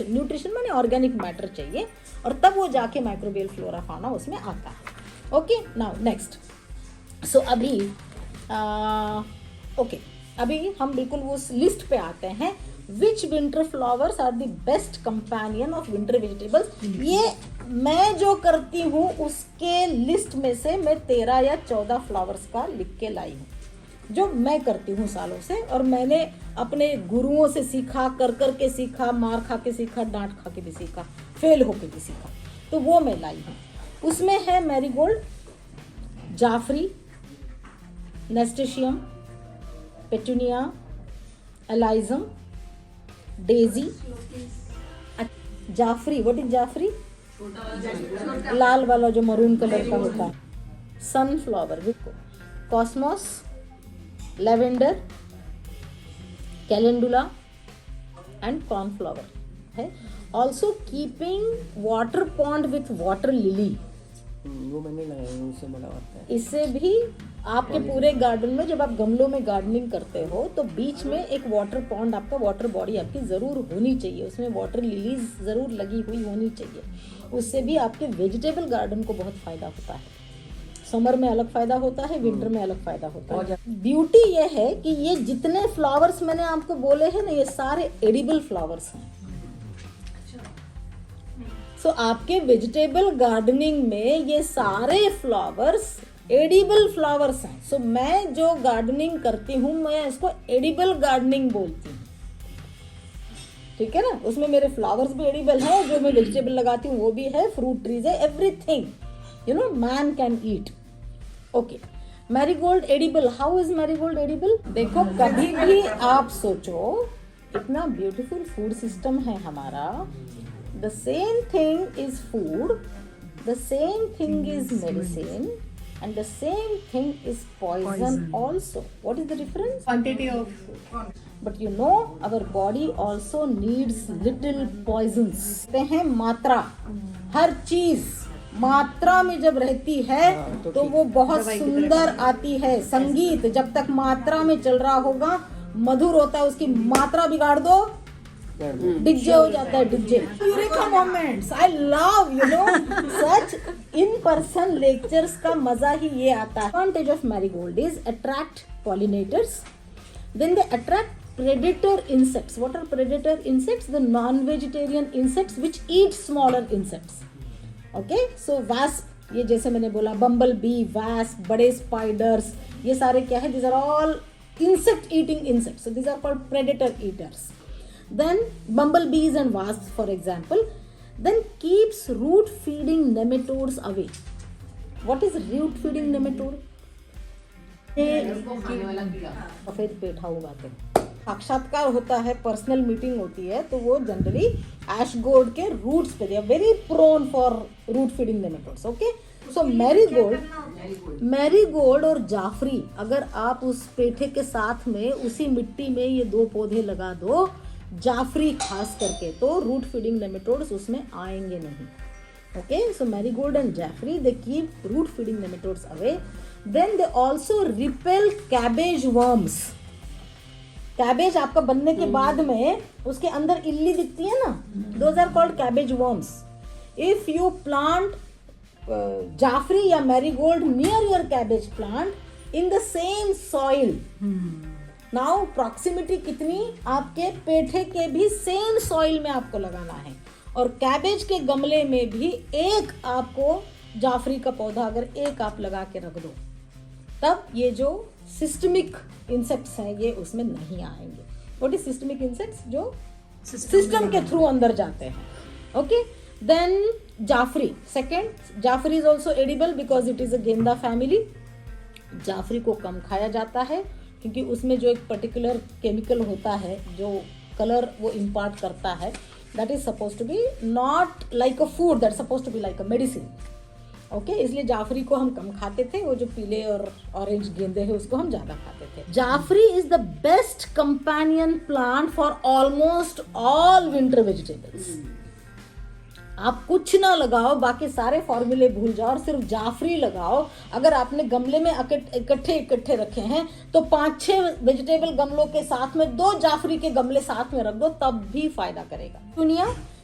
न्यूट्रिशन माने ऑर्गेनिक मैटर चाहिए, और तब वो जाके माइक्रोबियल फ्लोरा फाउना उसमें आता है। Okay, now next. सो अभी ओके, अभी हम बिल्कुल उस लिस्ट पे आते हैं, which winter flowers are the best companion of winter vegetables. ये मैं जो करती हूँ उसके लिस्ट में से मैं 13 या 14 फ्लावर्स का लिख के लाई हूँ, जो मैं करती हूँ सालों से, और मैंने अपने गुरुओं से सीखा, कर कर के सीखा, मार खा के सीखा, डांट खा के भी सीखा, फेल होके भी सीखा, तो वो मैं लाई हूँ। उसमें है मैरीगोल्ड, जाफरी, नेस्टेशियम, पेटूनिया, एलाइजम, डेजी, जाफरी, व्हाट इज जाफरी, लाल वाला जो मरून कलर का होता है, sunflower, cosmos, lavender, calendula and cornflower है। Also keeping water pond with water lily, वो मैंने लगाया है, उससे बड़ा होता है। इससे भी आपके पूरे गार्डन में जब आप गमलों में गार्डनिंग करते हो तो बीच में एक वाटर पॉन्ड, आपका वाटर बॉडी आपकी ज़रूर होनी चाहिए, उसमें वाटर लिलीज ज़रूर लगी हुई होनी चाहिए। उससे भी आपके वेजिटेबल गार्डन को बहुत फ़ायदा होता है। समर में अलग फ़ायदा होता है, विंटर में अलग फ़ायदा होता है। ब्यूटी ये है कि ये जितने फ्लावर्स मैंने आपको बोले हैं ना, ये सारे एडिबल फ्लावर्स हैं। सो आपके वेजिटेबल गार्डनिंग में ये सारे फ्लावर्स एडिबल फ्लावर्स हैं। सो मैं जो गार्डनिंग करती हूँ मैं इसको एडिबल गार्डनिंग बोलती हूँ, ठीक है ना। उसमें मेरे फ्लावर्स भी एडिबल हैं, जो मैं वेजिटेबल लगाती हूँ वो भी है, फ्रूट ट्रीज है, everything you know man can eat. Okay, marigold edible, how is marigold edible? देखो, कभी भी आप सोचो, इतना ब्यूटीफुल फूड सिस्टम है हमारा, the same thing is food, the same thing is medicine, and the same thing is poison also. What is the difference? Quantity of But you know, our body also needs little poisons. कहते हैं मात्रा, हर चीज मात्रा में जब रहती है तो वो बहुत सुंदर आती है। संगीत जब तक मात्रा में चल रहा होगा मधुर होता है, उसकी मात्रा बिगाड़ दो डिजे हो जाता है, डिजे। Eureka moments, I love you know such in person lectures का मजा ही ये आता है। Advantage of marigold is attract pollinators, then they attract predator insects. What are predator insects? The non-vegetarian insects which eat smaller insects. Okay, so wasp, ये जैसे मैंने बोला, बम्बल बी, wasp, बड़े spiders, ये सारे क्या है? These are all insect eating insects. So these are called predator eaters. Then bumblebees and wasps, for example, then keeps root feeding nematodes away. What is root feeding nematode? सफेद पेठा उगाते हैं। साक्षात्कार होता है, पर्सनल मीटिंग होती है, तो वो जनरली एश गोल्ड के रूट्स पे, they are very prone for root feeding nematodes. Okay, so marigold और जाफरी, अगर आप उस पेठे के साथ में उसी मिट्टी में ये दो पौधे लगा दो, जाफरी खास करके, तो रूट फीडिंग नेमेटोड्स उसमें आएंगे नहीं। ओके, सो मैरीगोल्ड एंड जाफरी, they keep root feeding nematodes away. Then they also repel cabbage worms. Cabbage आपका बनने के बाद में उसके अंदर इल्ली दिखती है ना, those are called cabbage worms. If you plant जाफरी या marigold near your cabbage plant in the same soil, now proximity कितनी, आपके पेठे के भी सेम सॉइल में आपको लगाना है, और कैबेज के गमले में भी एक आपको जाफरी का पौधा अगर एक आप लगा के रख दो, तब ये जो सिस्टमिक इंसेक्ट्स हैं ये उसमें नहीं आएंगे। What is systemic insects? जो सिस्टम के थ्रू अंदर जाते हैं। ओके, देन जाफरी, सेकेंड, जाफरी is also edible because it is a गेंदा फैमिली। जाफरी को कम खाया जाता है क्योंकि उसमें जो एक पर्टिकुलर केमिकल होता है जो कलर वो इम्पार्ट करता है, that is suppose to be not like a food, that suppose to be like a medicine. Okay, इसलिए जाफरी को हम कम खाते थे, वो जो पीले और ऑरेंज गेंदे हैं उसको हम ज्यादा खाते थे। जाफरी is the best companion plant for almost all winter vegetables. आप कुछ ना लगाओ, बाकी सारे फॉर्मूले भूल जाओ और सिर्फ जाफरी लगाओ। अगर आपने गमले में इकट्ठे रखे हैं तो 5-6 वेजिटेबल गमलों के साथ में 2 जाफरी के गमले साथ में रख दो, तब भी फायदा करेगा।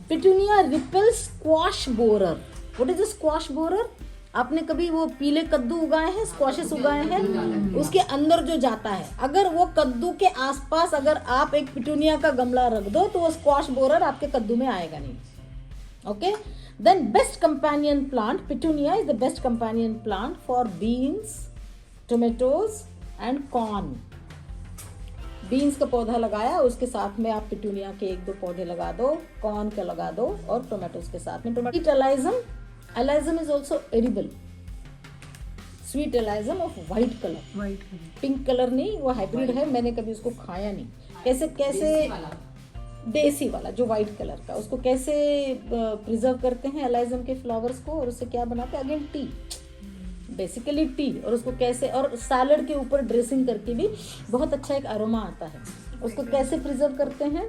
Petunia repels squash borer. What is squash borer? आपने कभी वो पीले कद्दू उगाए हैं, स्क्वाशेस उगाए हैं, उसके अंदर जो जाता है, अगर वो कद्दू के आसपास अगर आप एक पिटूनिया का गमला रख दो तो वो स्क्वाश बोरर आपके कद्दू में आएगा नहीं। Okay, then best companion plant, petunia is the best companion plant for beans, tomatoes and corn. Beans का पौधा लगाया, उसके साथ में आप पिटूनिया के 1-2 पौधे लगा दो, कॉर्न का लगा दो और टोमेटोज के साथ में tomato. Alyssum is also edible. Sweet alyssum of white colour, pink colour नहीं, वो हाइब्रिड है, मैंने कभी उसको खाया नहीं। कैसे देसी वाला जो व्हाइट कलर का, उसको कैसे प्रिजर्व करते हैं एलाइजम के फ्लावर्स को, और उससे क्या बनाते हैं? Again T, basically T. और उसको कैसे, और सैलड के ऊपर ड्रेसिंग करके भी बहुत अच्छा एक अरोमा आता है। उसको कैसे प्रिजर्व करते हैं?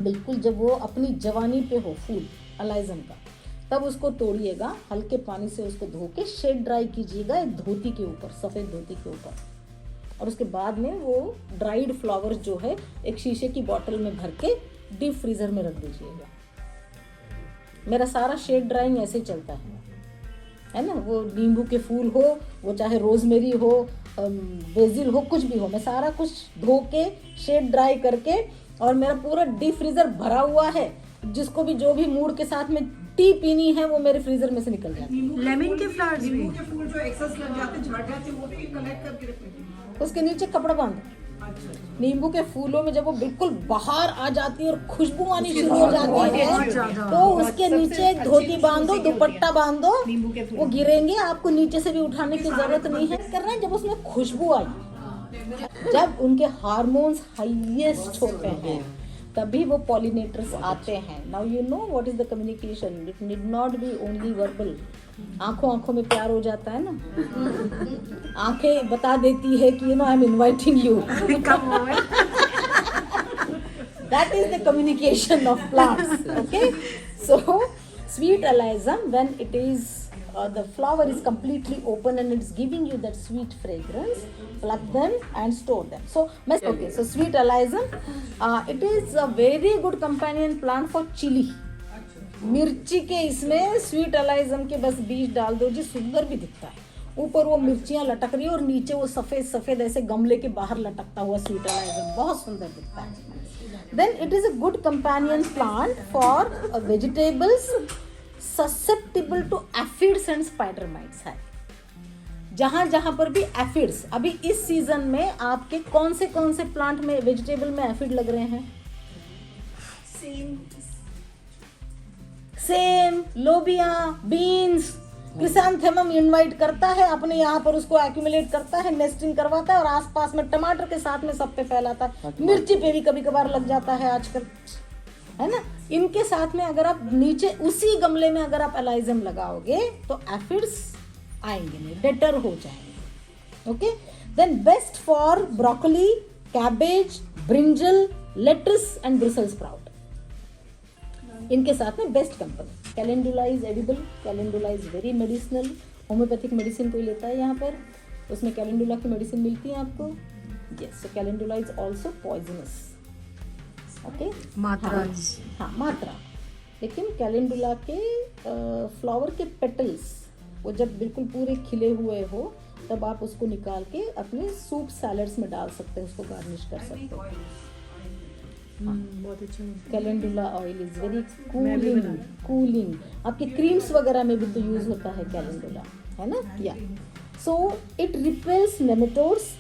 बिल्कुल जब वो अपनी जवानी पे हो फूल एलाइजम का, तब उसको तोड़िएगा, हल्के पानी से उसको धो के शेड ड्राई कीजिएगा एक धोती के ऊपर, सफ़ेद धोती के ऊपर, और उसके बाद में वो ड्राइड फ्लावर्स जो है एक शीशे की बोतल में भर के डीप फ्रीजर में रख दीजिएगा। मेरा सारा शेड ड्राइंग ऐसे ही चलता है ना। वो नींबू के फूल हो, वो चाहे रोजमेरी हो, बेसिल हो, कुछ भी हो, मैं सारा कुछ धो के शेड ड्राई करके, और मेरा पूरा डीप फ्रीजर भरा हुआ है। जिसको भी जो भी मूड के साथ में टी पीनी है वो मेरे फ्रीजर में से निकल जाती है। लेमन के फ्लावर्स भी, नींबू के फूल जो एक्सेस लग जाते, झड़ जाते, वो भी कलेक्ट करके रखते हैं। उसके नीचे कपड़ा बांधो। नींबू के फूलों में जब वो बिल्कुल बाहर आ जाती है और खुशबू आनी शुरू हो जाती है, तो उसके नीचे एक धोती बांधो, दुपट्टा बांधो, वो गिरेंगे, आपको नीचे से भी उठाने की जरूरत नहीं है। करना है जब उसमें खुशबू आई, जब उनके हार्मोन्स हाईएस्ट होते हैं, तभी वो पॉलिनेटर्स आते हैं। Now you know what is the communication, it need not be only verbal. आंखों में प्यार हो जाता है ना, आंखें बता देती है कि I am inviting you. That is the communication of plants. Okay, so sweet alyssum, when it is the flower is completely open and it's giving you that sweet fragrance, pluck them and store them. So sweet alyssum, it is a very good companion plant for chili. मिर्ची के इसमें स्वीट एलाइजम के बस बीज डाल दो जी, सुंदर भी दिखता है। ऊपर वो मिर्चियाँ लटक रही है और नीचे वो सफ़ेद ऐसे गमले के बाहर लटकता हुआ स्वीट एलाइजम बहुत सुंदर दिखता है। Then it is a good companion plant for vegetables susceptible to aphids and spider mites है। जहाँ पर भी एफिड्स, अभी इस सीजन में आपके कौन से प्लांट में, वेजिटेबल में एफिड लग रहे हैं? सेम, लोबिया, बीन्स, क्रिसैंथेमम इनवाइट करता है अपने यहाँ पर, उसको एक्यूमुलेट करता है, नेस्टिंग करवाता है और आसपास में टमाटर के साथ में सब पे फैलाता है। मिर्ची पे भी कभी कभार लग जाता है आजकल, है ना। इनके साथ में अगर आप नीचे उसी गमले में अगर आप एलाइजम लगाओगे तो एफिड्स आएंगे नहीं, डेटर हो जाएंगे। Okay, then best for broccoli, cabbage, brinjal, lettuce and Brussels sprout, इनके साथ में best company. Calendula is edible, calendula is very medicinal. Homeopathic medicine कोई लेता है यहाँ पर, उसमें कैलेंडुला की मेडिसिन मिलती है आपको। Yes, so calendula is also poisonous. Okay, मात्रा। लेकिन कैलेंडुला के फ्लावर के पेटल्स, वो जब बिल्कुल पूरे खिले हुए हो तब आप उसको निकाल के अपने सूप सैलड्स में डाल सकते हैं, उसको गार्निश कर सकते हो। बहुत अच्छा। Calendula oil is very cooling. आपके क्रीम्स वगैरह में भी तो यूज होता है कैलेंडुला, है ना। या so it repels nematodes,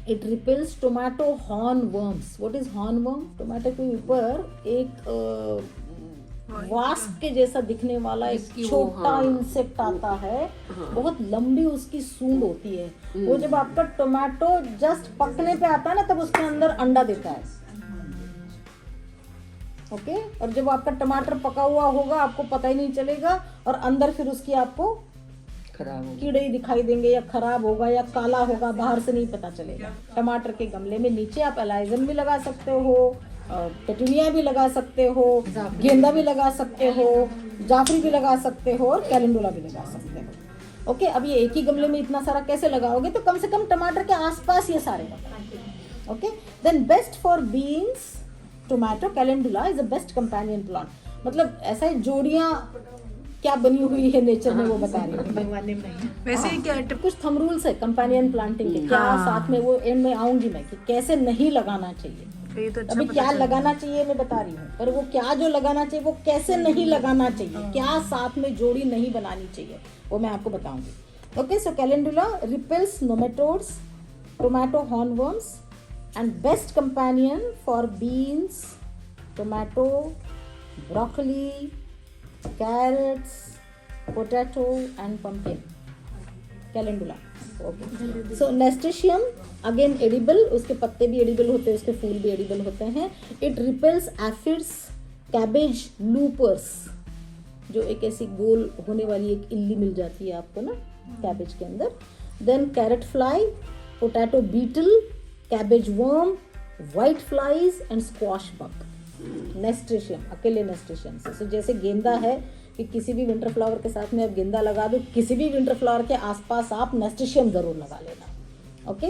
it repels tomato horn worms. What is horn worm? Tomato के ऊपर एक वास्प के जैसा दिखने वाला एक छोटा इंसेक्ट आता है, बहुत लंबी उसकी सूंड होती है। वो जब आपका टोमेटो जस्ट पकने पे आता है ना, तब उसके अंदर अंडा देता है। ओके, और जब आपका टमाटर पका हुआ होगा आपको पता ही नहीं चलेगा, और अंदर फिर उसकी आपको कीड़े ही दिखाई देंगे, या खराब होगा या काला होगा, बाहर से नहीं पता चलेगा। टमाटर के गमले में नीचे आप एलाइजम भी लगा सकते हो, पेटूनिया भी लगा सकते हो, गेंदा भी लगा सकते हो, जाफरी भी लगा सकते हो और कैलेंडुला भी लगा सकते हो। ओके, अब ये एक ही गमले में इतना सारा कैसे लगाओगे, तो कम से कम टमाटर के आसपास ये सारे लगाओ। Okay, then best for beans, tomato, calendula is the best companion plant. मतलब ऐसा है, जोड़ियाँ क्या बनी हुई है नेचर में वो बता रही हूँ। वैसे ही क्या कुछ थंब रूल्स है कंपेनियन प्लांटिंग के, क्या साथ में, वो एंड में आऊंगी मैं कि कैसे नहीं लगाना चाहिए। ये तो अच्छा अभी क्या लगाना चाहिए मैं बता रही हूँ, पर वो क्या जो लगाना चाहिए वो कैसे नहीं लगाना चाहिए, क्या साथ में जोड़ी नहीं बनानी चाहिए, वो मैं आपको बताऊंगी। Okay, so calendula repels nematodes, tomato hornworms and best companion for beans, tomato, broccoli, carrots, potato and pumpkin, calendula. Okay. So nasturtium again edible, उसके पत्ते भी edible होते हैं, उसके फूल भी edible होते हैं. It repels aphids, cabbage loopers, जो एक ऐसी गोल होने वाली एक इल्ली मिल जाती है आपको ना कैबेज के अंदर. Then carrot fly, potato beetle, cabbage worm, white flies and squash bug. नेस्ट्रेशियम, अकेले नेस्ट्रेशियम से. So, जैसे गेंदा है कि किसी भी विंटर फ्लावर के साथ में आप गेंदा लगा दो, किसी भी विंटर फ्लावर के आसपास आप नेस्ट्रेशियम जरूर लगा लेना. Okay,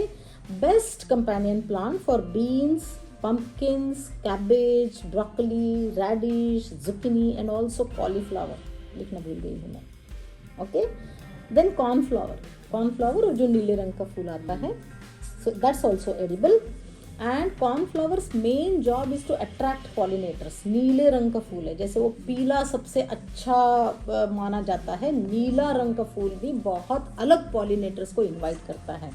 best companion plant for beans, pumpkins, cabbage, broccoli, radish, zucchini and also cauliflower. लिखना भूल गई हूँ मैं. Okay, then cornflour. कॉर्नफ्लावर जो नीले रंग का फूल आता है, so that's also edible. And cornflowers main job is to attract pollinators. नीले रंग का फूल है, जैसे वो पीला सबसे अच्छा माना जाता है, नीला रंग का फूल भी बहुत अलग पॉलिनेटर्स को इनवाइट करता है.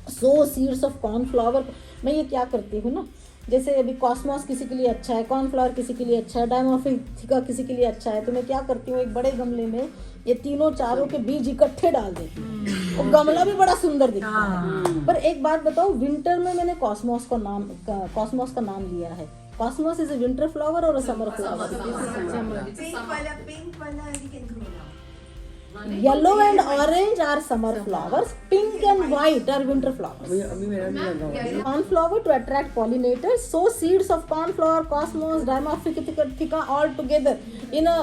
सो सीड्स ऑफ कॉर्नफ्लावर, मैं ये क्या करती हूँ ना, जैसे अभी कॉस्मॉस किसी के लिए अच्छा है, कॉर्नफ्लावर किसी के लिए अच्छा है, डायमॉर्फिका किसी के लिए अच्छा है, तो मैं क्या करती हूँ, एक बड़े गमले में ये तीनों चारों के बीज इकट्ठे डाल देती हूँ और गमला भी बड़ा सुंदर दिखता है. पर एक बात बताओ, विंटर में मैंने कॉस्मॉस का नाम लिया है. Cosmos is a winter flower और a summer flower. Pink wala, we can grow now. Yellow and orange are summer flowers, pink and white are winter flowers. अभी मेरा नहीं लगा हुआ. Cornflower to attract pollinators. Sow seeds of cornflower, cosmos, dimorphica all together in a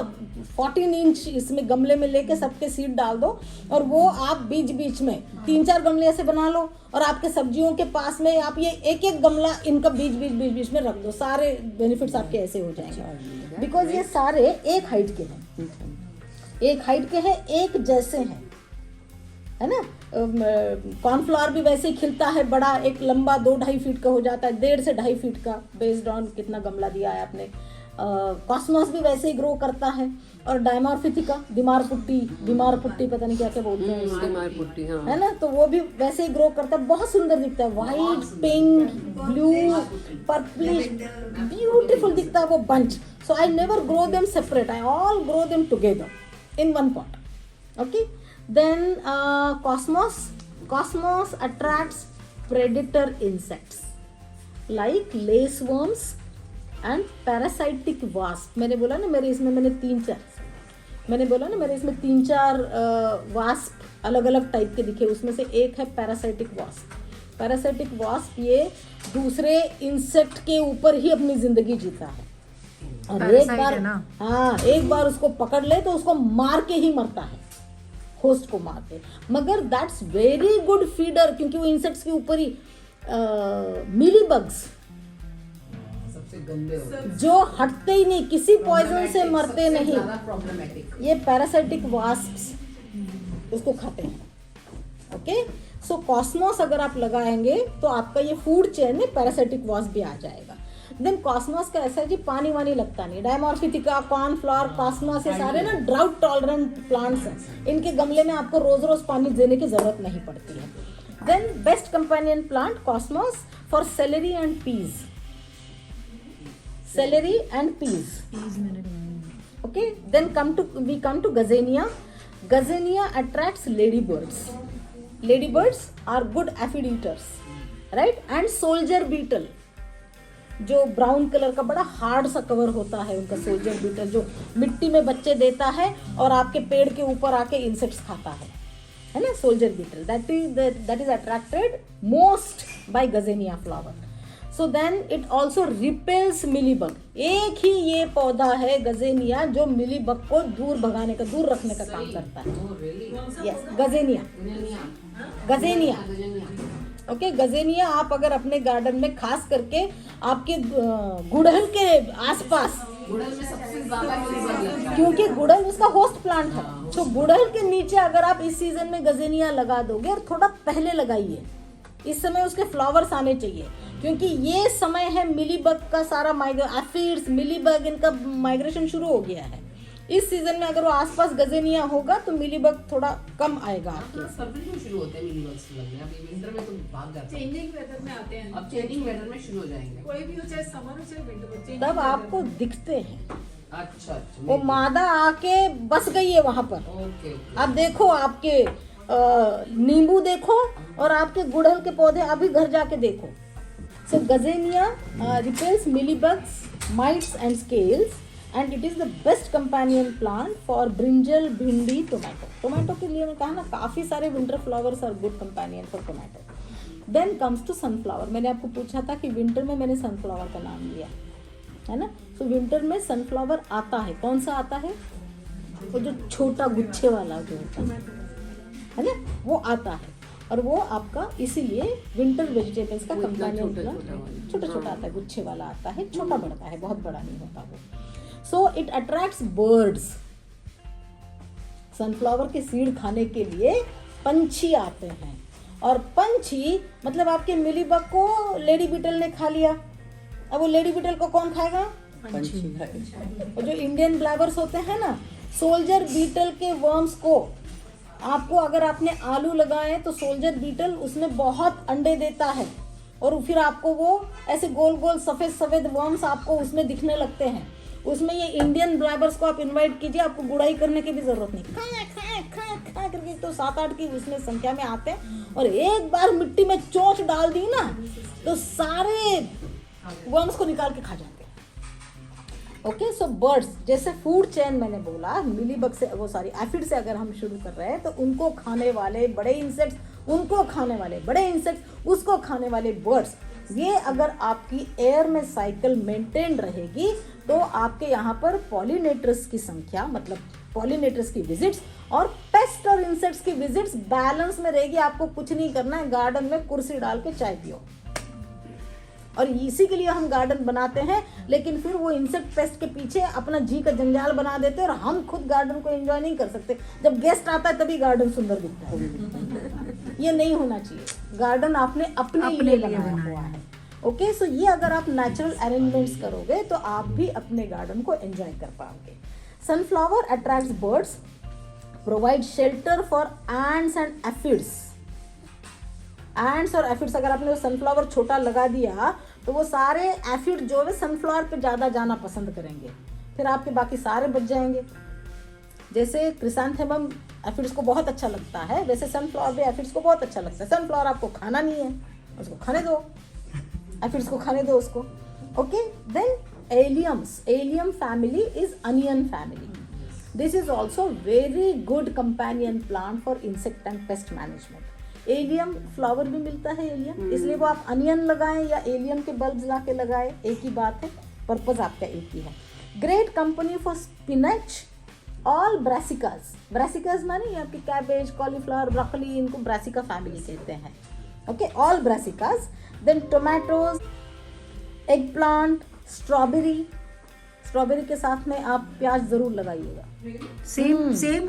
14 inch इसमें गमले में लेके सबके सीड डाल दो और वो आप बीच में 3-4 गमले ऐसे बना लो और आपके सब्जियों के पास में आप ये एक गमला इनका बीच में रख दो. सारे बेनिफिट्स आपके ऐसे हो जाएंगे बिकॉज ये सारे एक हाइट के हैं, एक हाइट के हैं, एक जैसे हैं, है ना. कॉर्नफ्लावर भी वैसे ही खिलता है, बड़ा एक लंबा 2-2.5 फीट का हो जाता है, 1.5 से 2.5 फीट का, बेस्ड ऑन कितना गमला दिया है आपने. कॉस्मॉस भी वैसे ही ग्रो करता है. और डायमॉर्फिका, बीमार पुट्टी पता नहीं क्या बोलते हैं इसको, बीमार पुट्टी, हाँ, है ना, तो वो भी वैसे ही ग्रो करता है, बहुत सुंदर दिखता है. White, pink, blue, purplish, beautiful दिखता है वो bunch. So I never grow them separate, I all grow them together in one pot. Okay, then cosmos attracts predator insects like laceworms and parasitic wasp. मैंने बोला ना मेरे इसमें 3-4 वास्प अलग अलग टाइप के दिखे, उसमें से एक है पैरासाइटिक वास्प. पैरासाइटिक वास्प ये दूसरे इंसेक्ट के ऊपर ही अपनी जिंदगी जीता है और एक बार उसको पकड़ ले तो उसको मार के ही मरता है, होस्ट को मार के. मगर दैट्स वेरी गुड फीडर, क्योंकि वो इंसेक्ट्स के ऊपर ही मिली बग्स जो हटते ही नहीं, किसी पॉइजन से मरते नहीं, ये पैरासाइटिक वास्प्स उसको खाते हैं. ओके, सो कॉस्मॉस अगर आप लगाएंगे तो आपका ये फूड चेन में पैरासाइटिक वास्प भी आ जाएगा. देन कॉस्मॉस का ऐसा है जी, पानी वानी लगता नहीं. डायमॉर्फिका, कॉर्नफ्लावर, कॉस्मॉस ये सारे ना ड्राउट टॉलरेंट प्लांट्स हैं, इनके गमले में आपको रोज पानी देने की जरूरत नहीं पड़ती है. Then best companion plant cosmos for celery and peas. Celery and peas. Okay, then we come to gazania. Gazania attracts ladybirds. Ladybirds are good aphid eaters, right? And soldier beetle, जो ब्राउन कलर का बड़ा हार्ड सा कवर होता है उनका, सोल्जर बीटल जो मिट्टी में बच्चे देता है और आपके पेड़ के ऊपर आके इंसेक्ट्स खाता है ना, soldier beetle. That is attracted most by gazania flower. So then it also repels mealybug. एक ही ये पौधा है गजेनिया जो मिलीबग को दूर भगाने का, दूर रखने का काम करता है। यस, गजेनिया, गजेनिया। ओके, गजेनिया आप अगर अपने गार्डन में खास करके आपके गुड़हल के आसपास, क्योंकि गुड़हल उसका होस्ट प्लांट है, तो गुड़हल के नीचे अगर आप इस सीजन में गजेनिया लगा दोगे, और थोड़ा पहले लगाइए, इस समय उसके फ्लावर्स आने चाहिए, क्योंकि ये समय है मिलीबग का सारा एफिड्स, मिलीबग इनका माइग्रेशन शुरू हो गया है। इस सीजन में अगर वो आसपास गजेनिया होगा तो मिलीबग थोड़ा कम आएगा आपके। सर्दी में शुरू होते हैं मिलीबग्स लगने, अभी विंटर में तो भाग जाते हैं, चेंजिंग वेदर में आते हैं, अब चेंजिंग वेदर में शुरू हो जाएंगे। कोई भी हो, चाहे समर हो चाहे विंटर हो, तब आपको दिखते हैं। अच्छा अच्छा, वो मादा आके बस गई है वहां पर। ओके। अब देखो आपके नींबू देखो और आपके गुड़हल के पौधे अभी घर जाके देखो। So gazania repels mealybugs, mites and scales, and it is the best companion plant for brinjal, भिंडी, टोमेटो। टोमेटो के लिए मैं कहा ना, काफी सारे winter flowers are good companion for tomato. Then comes to sunflower. मैंने आपको पूछा था कि विंटर में मैंने सनफ्लावर का नाम लिया है ना। सो विंटर में सनफ्लावर आता है, कौन सा आता है? वो जो छोटा गुच्छे वाला जो होता है ना, वो आता है, और वो आपका इसीलिए विंटर वेजिटेबल्स का कंपेनियन प्लांट। छोटा छोटा आता है, गुच्छे वाला आता है, छोटा बढ़ता है, बहुत बड़ा नहीं होता वो। सो इट अट्रैक्ट्स बर्ड्स। सनफ्लावर के सीड खाने के लिए पंछी आते हैं, और पंछी मतलब आपके मिलीबग को लेडी बीटल ने खा लिया। अब वो लेडी बीटल को कौन खाएगा? और जो इंडियन ब्लैबर्स होते हैं ना, सोल्जर बीटल के वर्म्स को आपको, अगर आपने आलू लगाए तो सोल्जर बीटल उसमें बहुत अंडे देता है, और फिर आपको वो ऐसे गोल गोल सफेद सफेद वर्म्स आपको उसमें दिखने लगते हैं। उसमें ये इंडियन ब्लैबर्स को आप इनवाइट कीजिए, आपको गुड़ाई करने की भी जरूरत नहीं, खा करके तो 7-8 की उसमें संख्या में आते हैं, और एक बार मिट्टी में चोंच डाल दी ना तो सारे वर्म्स को निकाल के खा जाते हैं। ओके, सो बर्ड्स, जैसे फूड चेन मैंने बोला, मिलीबग से, वो सॉरी एफिड से अगर हम शुरू कर रहे हैं, तो उनको खाने वाले बड़े इंसेक्ट्स, उनको खाने वाले बड़े इंसेक्ट्स, उसको खाने वाले बर्ड्स, ये अगर आपकी एयर में साइकिल मेंटेन रहेगी तो आपके यहाँ पर पॉलिनेटर्स की संख्या, मतलब पॉलिनेटर्स की विजिट्स और पेस्ट और इंसेक्ट्स की विजिट्स बैलेंस में रहेगी। आपको कुछ नहीं करना है, गार्डन में कुर्सी डाल के चाय पियो, और इसी के लिए हम गार्डन बनाते हैं। लेकिन फिर वो इंसेक्ट पेस्ट के पीछे अपना जी का जंजाल बना देते हैं, और हम खुद गार्डन को एंजॉय नहीं कर सकते। जब गेस्ट आता है तभी गार्डन सुंदर दिखता है। ये नहीं होना चाहिए। गार्डन आपने अपने लिए बनाया हुआ है। ओके, सो ये अगर आप नेचुरल अरेंजमेंट्स करोगे तो आप भी अपने गार्डन को एंजॉय कर पाओगे। Sunflower attracts birds, provide shelter for ants and aphids. Ants और एफिड्स, अगर आपने वो सनफ्लावर छोटा लगा दिया तो वो सारे एफिड जो है सनफ्लावर पे ज़्यादा जाना पसंद करेंगे, फिर आपके बाकी सारे बच जाएंगे। जैसे क्रिसैंथेमम एफिड्स को बहुत अच्छा लगता है, वैसे सनफ्लावर भी एफिड्स को बहुत अच्छा लगता है। सनफ्लावर आपको खाना नहीं है, उसको खाने दो, एफिड्स को खाने दो उसको। Okay, then alliums. Allium family is onion family. This is also very good companion plant for insect and pest management. Allium flower भी मिलता है एलियम, इसलिए वो आप अनियन लगाएं या एलियम के बल्ब्स ला के लगाएं, एक ही बात है, पर्पज आपका एक ही है। Great company for spinach, all brassicas. Brassicas माने ये आपके कैबेज, कॉलीफ्लावर, ब्रोकली, इनको ब्रासिका फैमिली कहते हैं। Okay, all brassicas. Then tomatoes, eggplant, strawberry. Strawberry के साथ में आप प्याज जरूर लगाइएगा, सेम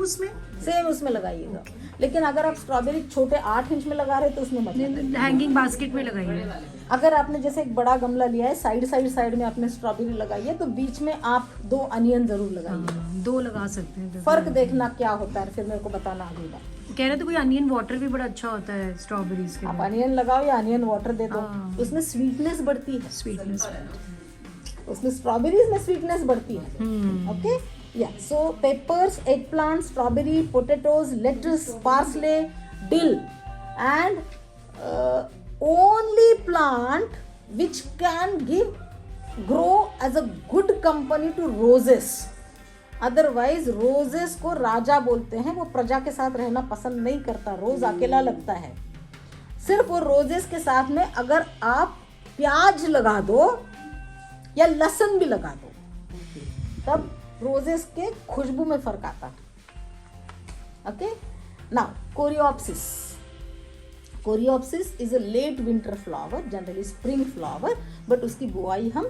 उसमें लगाइएगा। लेकिन अगर आप स्ट्रॉबेरी छोटे 8 इंच में लगा रहे तो उसमें मत लगाइए, हैंगिंग बास्केट में लगाइए। अगर आपने जैसे एक बड़ा गमला लिया है, साइड में आपने स्ट्रॉबेरी लगाई है, तो बीच में आप 2 अनियन जरूर लगाइए। 2 लगा सकते हैं, फर्क देखना क्या होता है, फिर मेरे को बताना अगली बार। कह रहे थे कोई अनियन वाटर भी बड़ा अच्छा होता है स्ट्रॉबेरीज के आप लिए। अनियन लगाओ या अनियन वाटर दे दो, हाँ। उसमें स्वीटनेस बढ़ती है, स्वीटनेस उसमें स्ट्रॉबेरीज में स्वीटनेस बढ़ती है। ओके, या so peppers, eggplant, strawberries, potatoes, lettuce, parsley, dill, and only plant which can grow as a good company to roses. Otherwise roses को राजा बोलते हैं, वो प्रजा के साथ रहना पसंद नहीं करता, रोज अकेला लगता है। सिर्फ वो रोजेस के साथ में अगर आप प्याज लगा दो या लहसुन भी लगा दो, तब रोजेस के खुशबू में फर्क आता है। Okay, now coreopsis. Coreopsis is a late winter flower, generally spring flower, but उसकी बुआई हम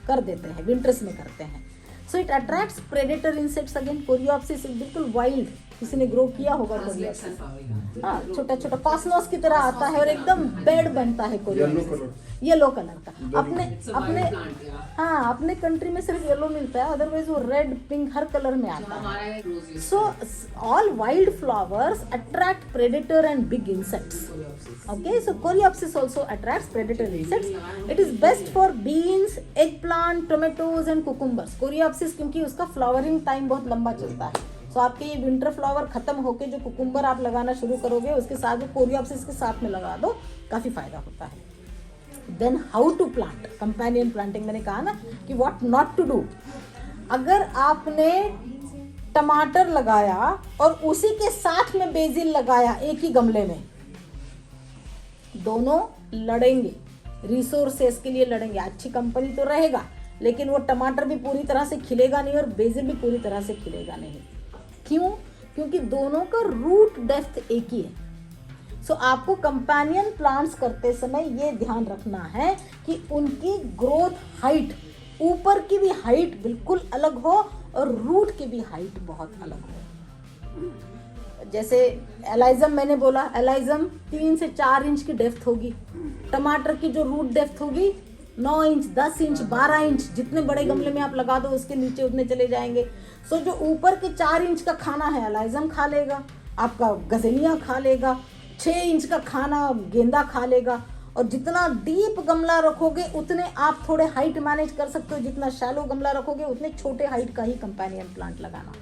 कर देते हैं, विंटर्स में करते हैं। So it attracts predator insects. Again coreopsis बिल्कुल वाइल्ड, किसी ने ग्रो किया होगा कोरियोप्सिस, हाँ, छोटा छोटा कॉस्मोस की तरह आता है और एकदम बेड बनता है कोरियोप्सिस, येलो कलर का। अपने कंट्री में सिर्फ येलो मिलता है, अदरवाइज वो रेड पिंक हर कलर में आता है। So all wild flowers attract predator and big insects. Okay, so coreopsis also attracts predator insects. It is best for beans, eggplant, tomatoes and cucumbers. Coreopsis क्योंकि उसका फ्लावरिंग टाइम बहुत लंबा चलता है, तो आपके ये विंटर फ्लावर खत्म होके जो कुकुम्बर आप लगाना शुरू करोगे उसके साथ जो कोरियोप्सिस के साथ में लगा दो, काफी फायदा होता है। Then how to plant, companion planting. मैंने कहा ना कि व्हाट नॉट टू डू। अगर आपने टमाटर लगाया और उसी के साथ में बेसिल लगाया एक ही गमले में, दोनों लड़ेंगे, रिसोर्सेस के लिए लड़ेंगे। अच्छी कंपनी तो रहेगा, लेकिन वो टमाटर भी पूरी तरह से खिलेगा नहीं और बेसिल भी पूरी तरह से खिलेगा नहीं। क्यों? क्योंकि दोनों का रूट डेप्थ एक ही है। सो आपको कंपेनियन प्लांट्स करते समय ये ध्यान रखना है कि उनकी ग्रोथ हाइट, ऊपर की भी हाइट बिल्कुल अलग हो और रूट की भी हाइट बहुत अलग हो। जैसे एलाइजम मैंने बोला, एलाइजम 3 से 4 इंच की डेप्थ होगी। टमाटर की जो रूट डेप्थ होगी 9 इंच, 10 इंच, 12 इंच, जितने बड़े गमले में आप लगा दो उसके नीचे उतने चले जाएंगे। सो जो ऊपर के 4 इंच का खाना है एलाइजम खा लेगा, आपका गजेनिया खा लेगा, 6 इंच का खाना गेंदा खा लेगा। और जितना डीप गमला रखोगे उतने आप थोड़े हाइट मैनेज कर सकते हो, जितना शैलो गमला रखोगे उतने छोटे हाइट का ही कंपेनियन प्लांट लगाना।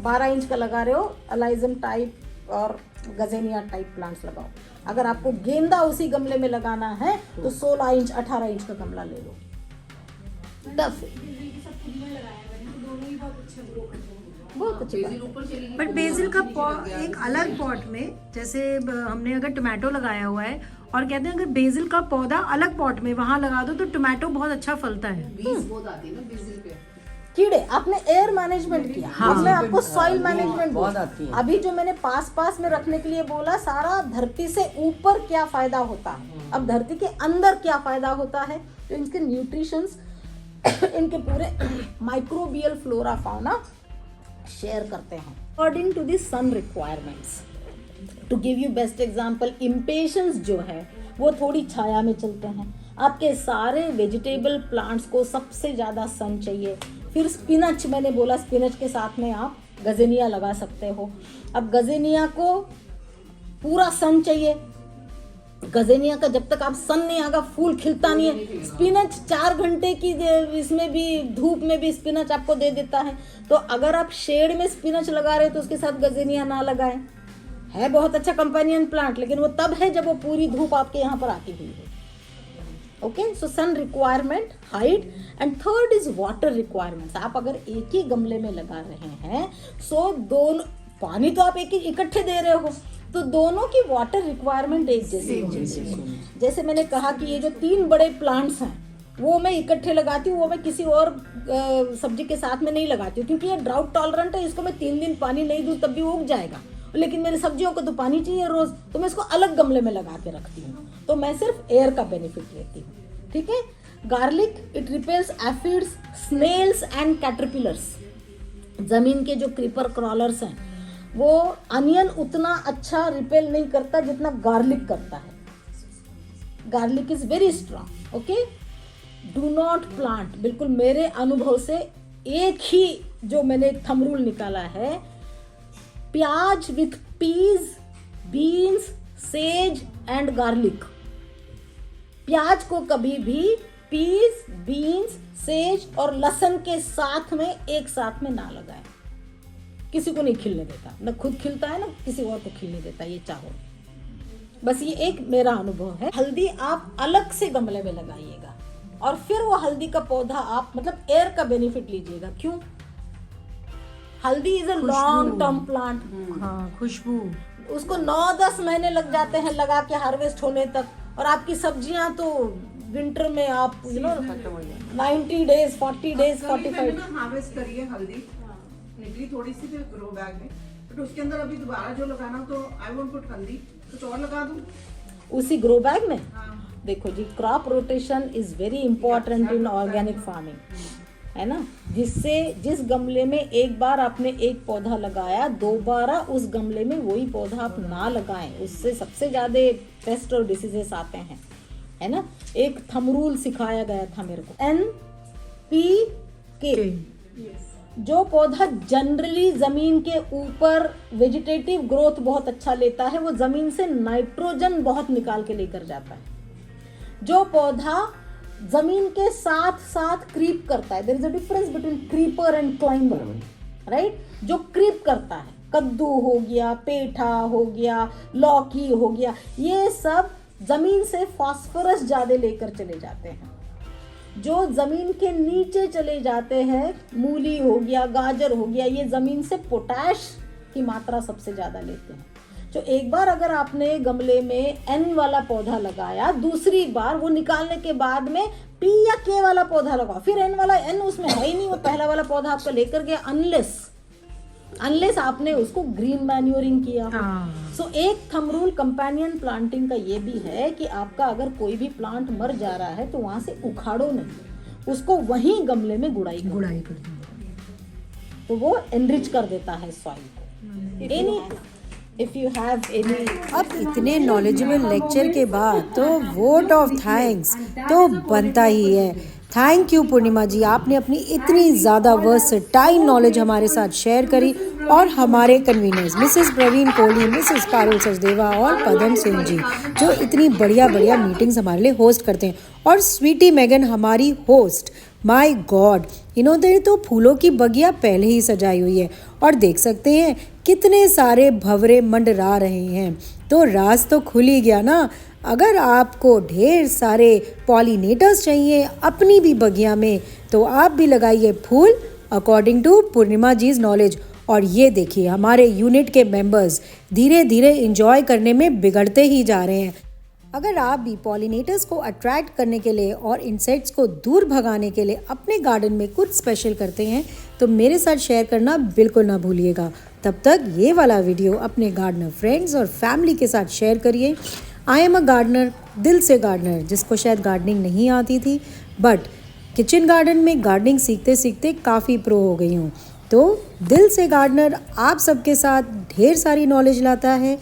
12 इंच का लगा रहे हो, एलाइजम टाइप और गजेनिया टाइप प्लांट्स लगाओ। अगर आपको गेंदा उसी गमले में लगाना है तो 16 इंच 18 इंच का गमला ले लो। बहुत अच्छी बात। बट बेसिल का एक अलग पॉट में, जैसे हमने अगर टोमेटो लगाया हुआ है और कहते हैं अगर बेसिल का पौधा अलग पॉट में वहां लगा दो तो टोमेटो बहुत अच्छा फलता है। कीड़े, आपने एयर मैनेजमेंट किया, हमने आपको सॉइल मैनेजमेंट बहुत आती है। अभी जो मैंने पास में रखने के लिए बोला, सारा धरती से ऊपर क्या फायदा होता है, अब धरती के अंदर क्या फायदा होता है, तो इनके न्यूट्रिशंस इनके पूरे माइक्रोबियल फ्लोरा फाउना शेयर करते हैं according to the sun requirements. To give you best example, impatiens जो है वो थोड़ी छाया में चलते हैं। आपके सारे वेजिटेबल प्लांट्स को सबसे ज़्यादा सन चाहिए। फिर स्पिनच, मैंने बोला स्पिनच के साथ में आप गजेनिया लगा सकते हो। अब गजेनिया को पूरा सन चाहिए, गजेनिया का जब तक आप सन नहीं आएगा फूल खिलता नहीं है। स्पिनच 4 घंटे की इसमें भी धूप में भी स्पिनच आपको दे देता है। तो अगर आप शेड में स्पिनच लगा रहे हो तो उसके साथ गजेनिया ना लगाएं। है बहुत अच्छा कंपेनियन प्लांट, लेकिन वो तब है जब वो पूरी धूप आपके यहाँ पर आती हुई है। Okay, so sun requirement, height, and third is water requirements. आप अगर एक ही गमले में लगा रहे हैं, सो दोनों पानी तो आप एक ही इकट्ठे दे रहे हो, तो दोनों की वाटर रिक्वायरमेंट एक जैसी होनी चाहिए। जैसे मैंने कहा कि ये जो 3 बड़े प्लांट्स हैं वो मैं इकट्ठे लगाती हूँ, वो मैं किसी और सब्जी के साथ में नहीं लगाती हूँ, क्योंकि ये ड्राउट टॉलरेंट है। इसको मैं 3 दिन पानी नहीं दूँ तब भी उग जाएगा, लेकिन मेरी सब्जियों को तो पानी चाहिए रोज, तो मैं इसको अलग गमले में लगा के रखती हूँ। तो मैं सिर्फ एयर का बेनिफिट लेती हूँ। ठीक है। Garlic, it repels aphids, snails and caterpillars. जमीन के जो क्रीपर क्रॉलर्स हैं, वो अनियन उतना अच्छा रिपेल नहीं करता जितना गार्लिक करता है। Garlic is very strong. Okay, do not plant, बिल्कुल मेरे अनुभव से एक ही जो मैंने थंब रूल निकाला है, प्याज with peas, beans, sage and garlic. प्याज को कभी भी पीज, बीन्स, सेज और लहसुन के साथ में एक साथ में ना लगाएं। किसी को नहीं खिलने देता, ना खुद खिलता है ना किसी और को खिलने देता, ये चाहो। बस ये एक मेरा अनुभव है। हल्दी आप अलग से गमले में लगाइएगा और फिर वो हल्दी का पौधा आप मतलब एयर का बेनिफिट लीजिएगा। क्यों? हल्दी is a long term plant. हाँ, खुशबू, उसको 9-10 महीने लग जाते हैं लगा के हार्वेस्ट होने तक, और आपकी सब्जियां तो विंटर में आप 90 डेज 40 डेज 45 ना हार्वेस्ट करिए हल्दी निकली थोड़ी सी फिर ग्रो बैग में, बट उसके अंदर अभी दोबारा जो लगाना तो आई वोंट पुट हल्दी, कुछ और लगा दूं। उसी ग्रो बैग में। देखो जी, crop rotation is very important in organic farming, है ना। जिस गमले में एक बार आपने एक पौधा लगाया, दोबारा उस गमले में वही पौधा आप ना लगाएं, उससे सबसे ज्यादा पेस्ट और डिसीजेस आते हैं, है ना। एक थंब रूल सिखाया गया था मेरे को, NPK। जो पौधा जनरली जमीन के ऊपर वेजिटेटिव ग्रोथ बहुत अच्छा लेता है, वो जमीन से नाइट्रोजन बहुत निकाल के लेकर जाता है। जो पौधा जमीन के साथ साथ क्रीप करता है, there is a difference between creeper and climber, right. जो क्रीप करता है, कद्दू हो गया, पेठा हो गया, लौकी हो गया, ये सब जमीन से फास्फोरस ज्यादा लेकर चले जाते हैं। जो जमीन के नीचे चले जाते हैं, मूली हो गया, गाजर हो गया, ये जमीन से पोटैश की मात्रा सबसे ज्यादा लेते हैं। तो एक बार अगर आपने गमले में N वाला पौधा लगाया, दूसरी बार वो निकालने के बाद में P या K वाला पौधा लगाओ, फिर N वाला N उसमें है ही नहीं, वो पहला वाला पौधा आपका लेकर गया, अनलेस आपने उसको ग्रीन मैन्योरिंग किया। सो एक थंब रूल कंपेनियन प्लांटिंग का ये भी है कि आपका अगर कोई भी प्लांट मर जा रहा है तो वहां से उखाड़ो नहीं, उसको वहीं गमले में गुड़ाई कर दो, तो वो एनरिच कर देता है सॉइल को। Any if you have any. अब इतने नॉलेजेबल लेक्चर के बाद तो वोट ऑफ थैंक्स तो बनता ही है। थैंक यू पूर्णिमा जी, आपने अपनी इतनी ज़्यादा वर्सटाइल नॉलेज हमारे साथ शेयर करी, और हमारे कन्वीनर्स मिसेस प्रवीण कोहली, मिसेस पारुल सचदेवा और पदम सिंह जी, जो इतनी बढ़िया बढ़िया मीटिंग्स हमारे लिए होस्ट करते हैं, और स्वीटी मैगन हमारी होस्ट। माय गॉड, इन्होंने तो फूलों की बगिया पहले ही सजाई हुई है, और देख सकते हैं कितने सारे भंवरे मंडरा रहे हैं। तो राज तो खुल ही गया ना। अगर आपको ढेर सारे पॉलिनेटर्स चाहिए अपनी भी बगिया में, तो आप भी लगाइए फूल अकॉर्डिंग टू पूर्णिमा जीज नॉलेज। और ये देखिए, हमारे यूनिट के मेंबर्स धीरे धीरे इंजॉय करने में बिगड़ते ही जा रहे हैं। अगर आप भी पॉलिनेटर्स को अट्रैक्ट करने के लिए और इंसेक्ट्स को दूर भगाने के लिए अपने गार्डन में कुछ स्पेशल करते हैं, तो मेरे साथ शेयर करना बिल्कुल ना भूलिएगा। तब तक ये वाला वीडियो अपने गार्डनर फ्रेंड्स और फैमिली के साथ शेयर करिए। आई एम अ गार्डनर, दिल से गार्डनर, जिसको शायद गार्डनिंग नहीं आती थी, बट किचन गार्डन में गार्डनिंग सीखते सीखते काफ़ी प्रो हो गई हूँ। तो दिल से गार्डनर आप सबके साथ ढेर सारी नॉलेज लाता है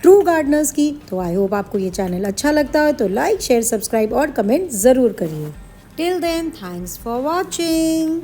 ट्रू गार्डनर्स की। तो आई होप आपको ये चैनल अच्छा लगता है, तो लाइक शेयर सब्सक्राइब और कमेंट ज़रूर करिए। Till then, thanks for watching.